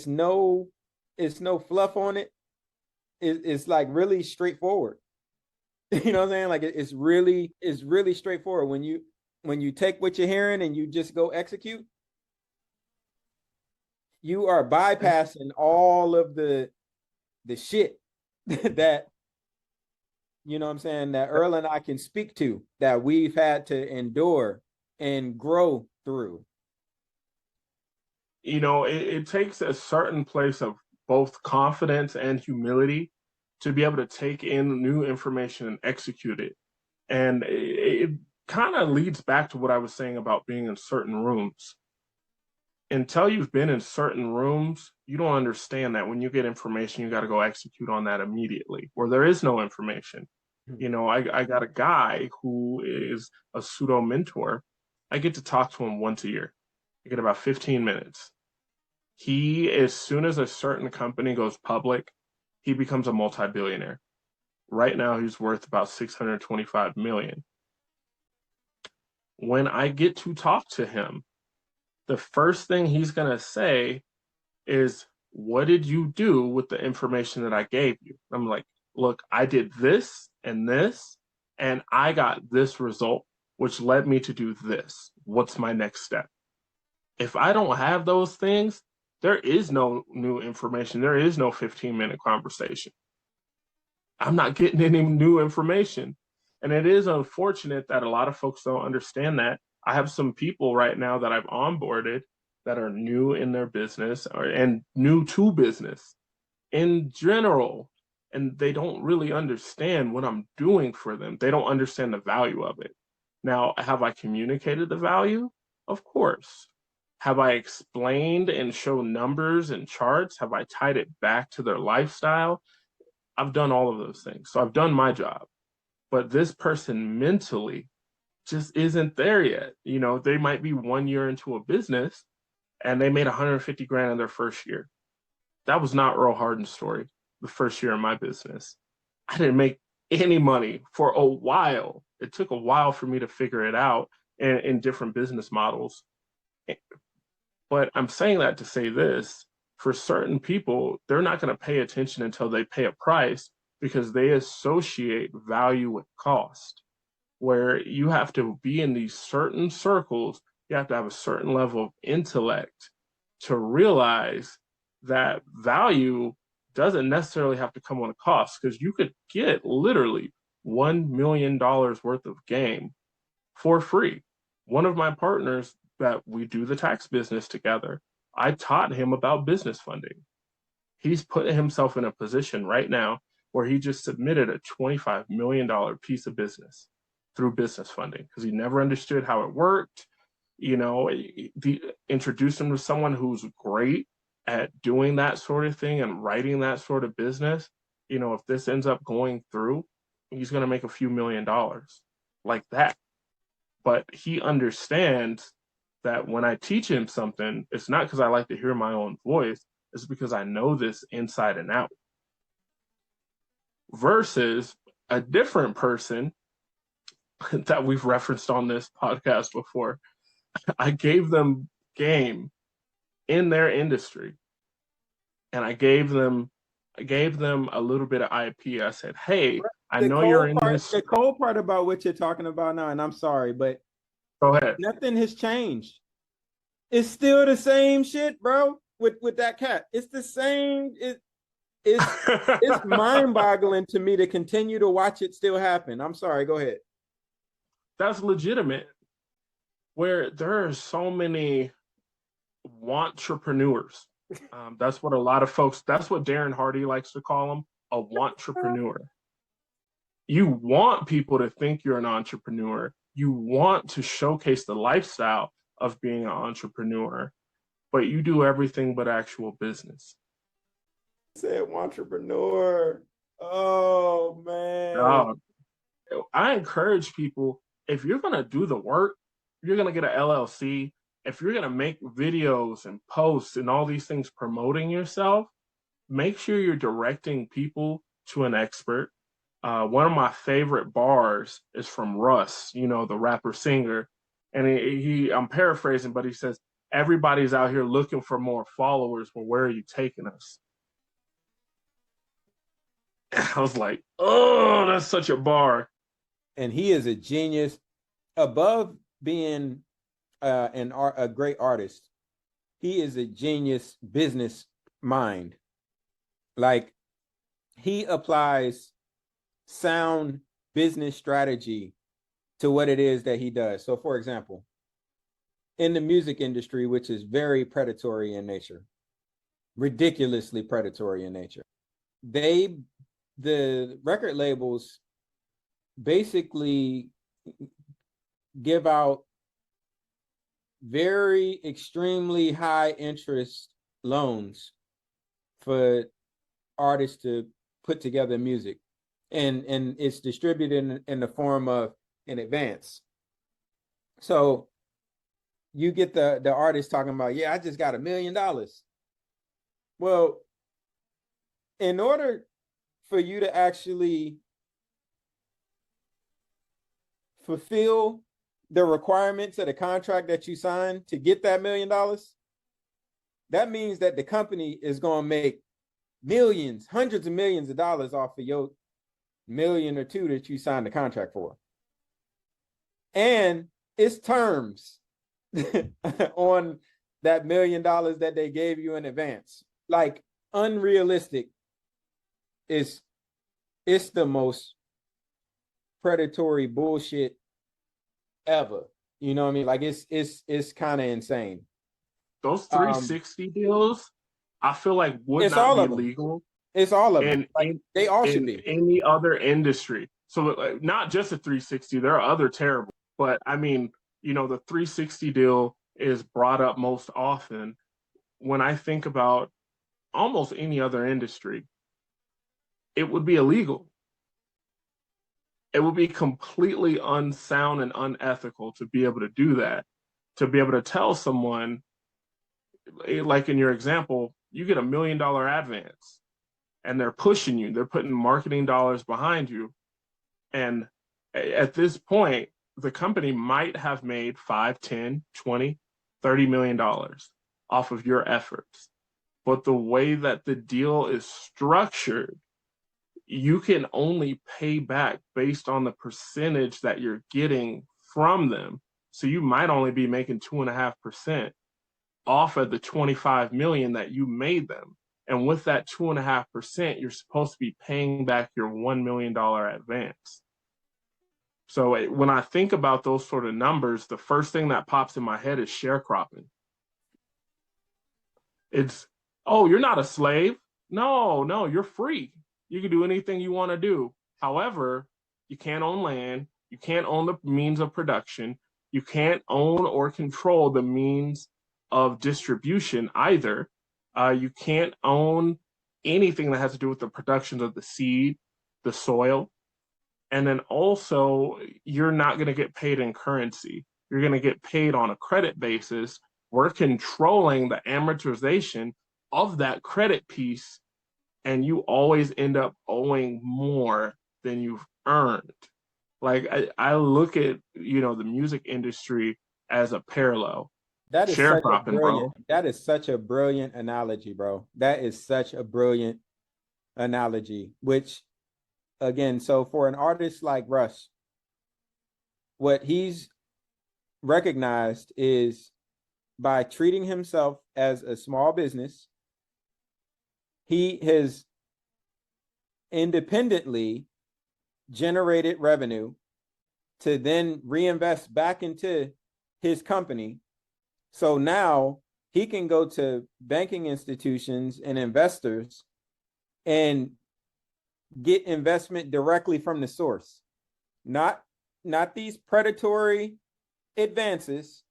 no fluff on it. It's like really straightforward. You know what I'm saying? Like it's really straightforward. When you take what you're hearing and you just go execute, you are bypassing all of the shit that, you know what I'm saying, that Earl and I can speak to, that we've had to endure and grow through. It takes a certain place of both confidence and humility to be able to take in new information and execute it. And it kind of leads back to what I was saying about being in certain rooms. Until you've been in certain rooms, you don't understand that when you get information, you got to go execute on that immediately, where there is no information. I got a guy who is a pseudo mentor. I get to talk to him once a year. I get about 15 minutes. He, as soon as a certain company goes public, he becomes a multi-billionaire. Right now, he's worth about 625 million. When I get to talk to him, the first thing he's going to say is, what did you do with the information that I gave you? I'm like, look, I did this, and I got this result, which led me to do this. What's my next step? If I don't have those things, there is no new information. There is no 15-minute conversation. I'm not getting any new information. And it is unfortunate that a lot of folks don't understand that. I have some people right now that I've onboarded that are new in their business and new to business in general, and they don't really understand what I'm doing for them. They don't understand the value of it. Now, have I communicated the value? Of course. Have I explained and shown numbers and charts? Have I tied it back to their lifestyle? I've done all of those things. So I've done my job. But this person mentally just isn't there yet. They might be 1 year into a business and they made 150 grand in their first year. That was not Earl Harden's story, the first year in my business. I didn't make any money for a while. It took a while for me to figure it out in different business models. But I'm saying that to say this, for certain people, they're not going to pay attention until they pay a price because they associate value with cost, where you have to be in these certain circles. You have to have a certain level of intellect to realize that value doesn't necessarily have to come on a cost, because you could get literally $1 million worth of game for free. One of my partners that we do the tax business together, I taught him about business funding. He's put himself in a position right now where he just submitted a $25 million piece of business through business funding because he never understood how it worked. Introduce him to someone who's great at doing that sort of thing and writing that sort of business. If this ends up going through, he's going to make a few $1,000,000 like that. But he understands that when I teach him something, it's not because I like to hear my own voice, it's because I know this inside and out. Versus a different person that we've referenced on this podcast before. I gave them game in their industry, and I gave them a little bit of IP. I said, "Hey, I know you're in this." The cold part about what you're talking about now, and I'm sorry, but go ahead. Nothing has changed. It's still the same shit, bro. With that cat, it's the same. It's mind-boggling to me to continue to watch it still happen. I'm sorry. Go ahead. That's legitimate. Where there are so many wantrepreneurs. That's what a lot of folks. That's what Darren Hardy likes to call them, a wantrepreneur. You want people to think you're an entrepreneur. You want to showcase the lifestyle of being an entrepreneur, but you do everything but actual business. Said entrepreneur. Oh man. I encourage people, if you're gonna do the work, you're gonna get an LLC. If you're gonna make videos and posts and all these things promoting yourself, make sure you're directing people to an expert. One of my favorite bars is from Russ, the rapper singer. And I'm paraphrasing, but he says, everybody's out here looking for more followers, but where are you taking us? I was like, oh, that's such a bar. And he is a genius. Above being a great artist, he is a genius business mind. Like, he applies sound business strategy to what it is that he does. So, for example, in the music industry, which is very predatory in nature, ridiculously predatory in nature, the record labels basically give out very extremely high interest loans for artists to put together music, and it's distributed in the form of an advance. So you get the artist talking about, yeah, I just got $1 million. Well, in order for you to actually fulfill the requirements of the contract that you signed to get that $1 million, that means that the company is going to make millions, hundreds of millions of dollars off of your $1 million or $2 million that you signed the contract for. And it's terms on that $1 million that they gave you in advance. Like, unrealistic. It's the most predatory bullshit ever. You know what I mean? Like, it's kind of insane. Those 360 deals, I feel like would not be legal. It's all of them. Like, they all should be. In any other industry. So not just a 360, there are other terrible. But I mean, the 360 deal is brought up most often when I think about almost any other industry. It would be illegal. It would be completely unsound and unethical to be able to do that, to be able to tell someone, like in your example, you get $1 million advance and they're pushing you, they're putting marketing dollars behind you. And at this point, the company might have made 5, 10, 20, $30 million off of your efforts. But the way that the deal is structured, you can only pay back based on the percentage that you're getting from them. So you might only be making 2.5% off of the 25 million that you made them. And with that 2.5%, you're supposed to be paying back your $1 million advance. So when I think about those sort of numbers, the first thing that pops in my head is sharecropping. It's, oh, you're not a slave. No, no, you're free. You can do anything you want to do. However, you can't own land. You can't own the means of production. You can't own or control the means of distribution either. You can't own anything that has to do with the production of the seed, the soil. And then also, you're not going to get paid in currency. You're going to get paid on a credit basis. We're controlling the amortization of that credit piece, and you always end up owing more than you've earned. Like I look at, the music industry as a parallel. That is such a Sharecropping, bro. brilliant analogy, bro. That is such a brilliant analogy, which again, so for an artist like Russ, what he's recognized is by treating himself as a small business, he has independently generated revenue to then reinvest back into his company. So now he can go to banking institutions and investors and get investment directly from the source, not these predatory advances,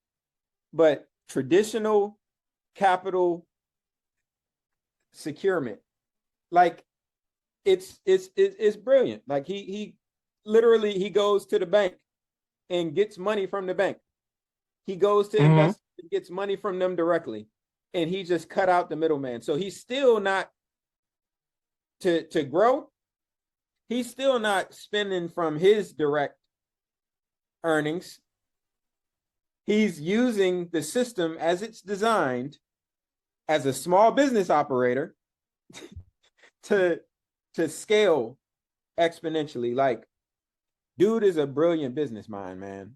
but traditional capital securement. Like it's brilliant. Like he literally he goes to the bank and gets money from the bank. He goes to investors and gets money from them directly, and he just cut out the middleman. So he's still not to grow. He's still not spending from his direct earnings. He's using the system as it's designed as a small business operator to scale exponentially. Like, dude is a brilliant business mind, man.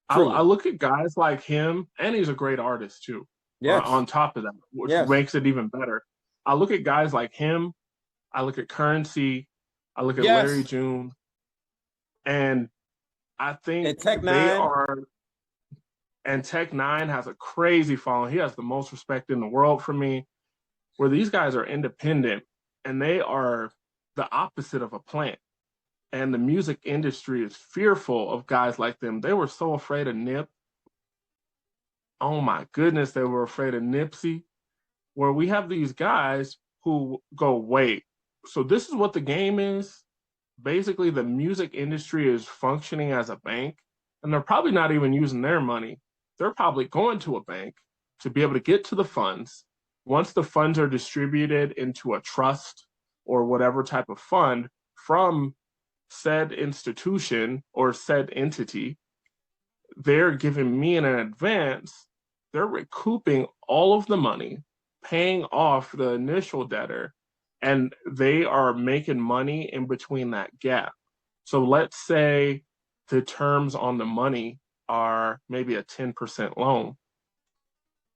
I look at guys like him, and he's a great artist too. Yes. On top of that, which makes it even better. I look at guys like him. I look at Currency. I look at Larry June, and I think they are. And Tech Nine has a crazy following. He has the most respect in the world for me. Where these guys are independent, and they are the opposite of a plant. And the music industry is fearful of guys like them. They were so afraid of Nip. Oh my goodness, they were afraid of Nipsey. Where we have these guys who go, wait, so this is what the game is? Basically, the music industry is functioning as a bank, and they're probably not even using their money. They're probably going to a bank to be able to get to the funds. Once the funds are distributed into a trust or whatever type of fund from said institution or said entity, they're giving me in an advance, they're recouping all of the money, paying off the initial debtor, and they are making money in between that gap. So let's say the terms on the money are maybe a 10% loan.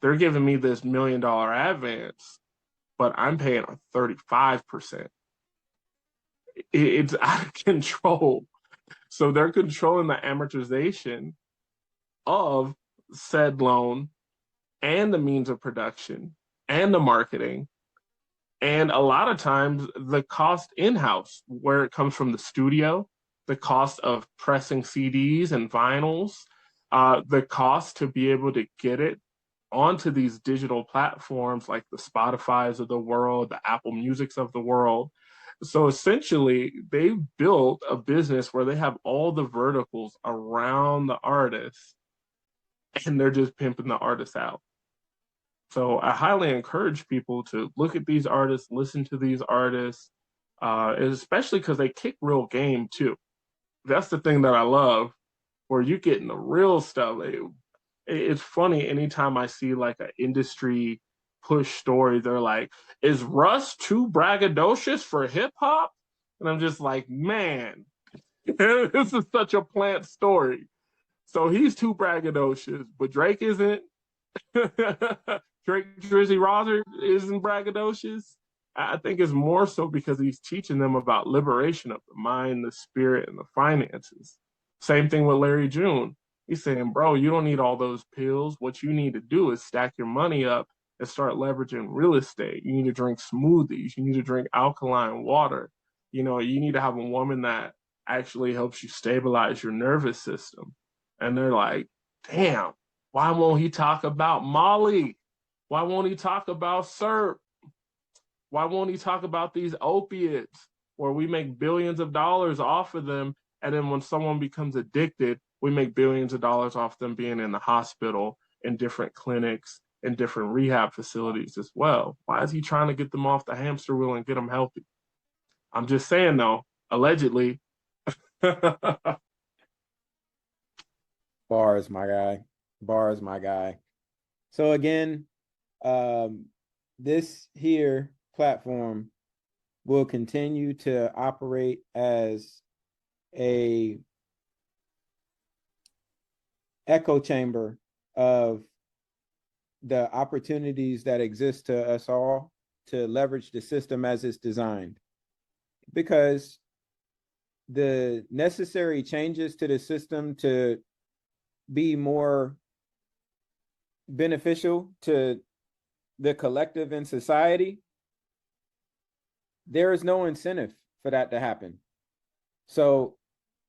They're giving me this $1 million advance, but I'm paying a 35%. It's out of control. So they're controlling the amortization of said loan and the means of production and the marketing. And a lot of times the cost in-house, where it comes from the studio, the cost of pressing CDs and vinyls, the cost to be able to get it onto these digital platforms like the Spotify's of the world, the Apple Musics of the world. So essentially, they've built a business where they have all the verticals around the artist, and they're just pimping the artist out. So I highly encourage people to look at these artists, listen to these artists, especially because they kick real game too. That's the thing that I love, where you getting the real stuff. It's funny anytime I see like an industry push story, they're like, is Russ too braggadocious for hip hop? And I'm just like, man, this is such a plant story. So he's too braggadocious, but Drake isn't. Drake Drizzy Roger isn't braggadocious. I think it's more so because he's teaching them about liberation of the mind, the spirit, and the finances. Same thing with Larry June. He's saying, bro, you don't need all those pills. What you need to do is stack your money up and start leveraging real estate. You need to drink smoothies. You need to drink alkaline water. You need to have a woman that actually helps you stabilize your nervous system. And they're like, damn, why won't he talk about Molly? Why won't he talk about syrup? Why won't he talk about these opiates where we make billions of dollars off of them? And then when someone becomes addicted, we make billions of dollars off them being in the hospital, in different clinics, in different rehab facilities as well. Why is he trying to get them off the hamster wheel and get them healthy? I'm just saying, though, allegedly. Bars, my guy. Bars, my guy. So again, this here platform will continue to operate as a echo chamber of the opportunities that exist to us all to leverage the system as it's designed, because the necessary changes to the system to be more beneficial to the collective in society, there is no incentive for that to happen. So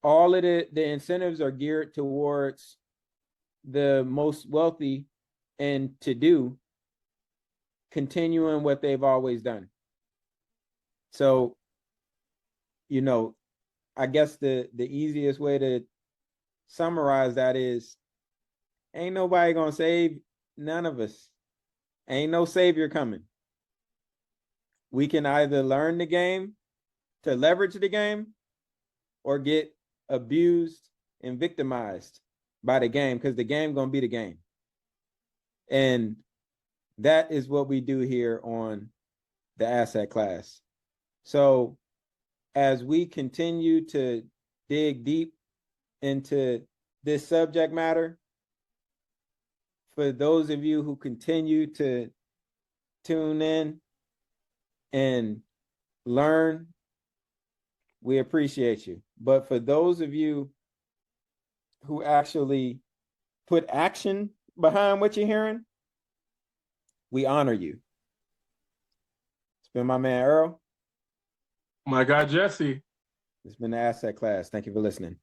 all of the incentives are geared towards the most wealthy and to do continuing what they've always done. So, I guess the easiest way to summarize that is, ain't nobody gonna save none of us. Ain't no savior coming. We can either learn the game to leverage the game or get abused and victimized by the game, because the game gonna be the game. And that is what we do here on the asset class. So as we continue to dig deep into this subject matter, for those of you who continue to tune in and learn, we appreciate you. But for those of you who actually put action behind what you're hearing, we honor you. It's been my man Earl. My guy Jesse. It's been the asset class. Thank you for listening.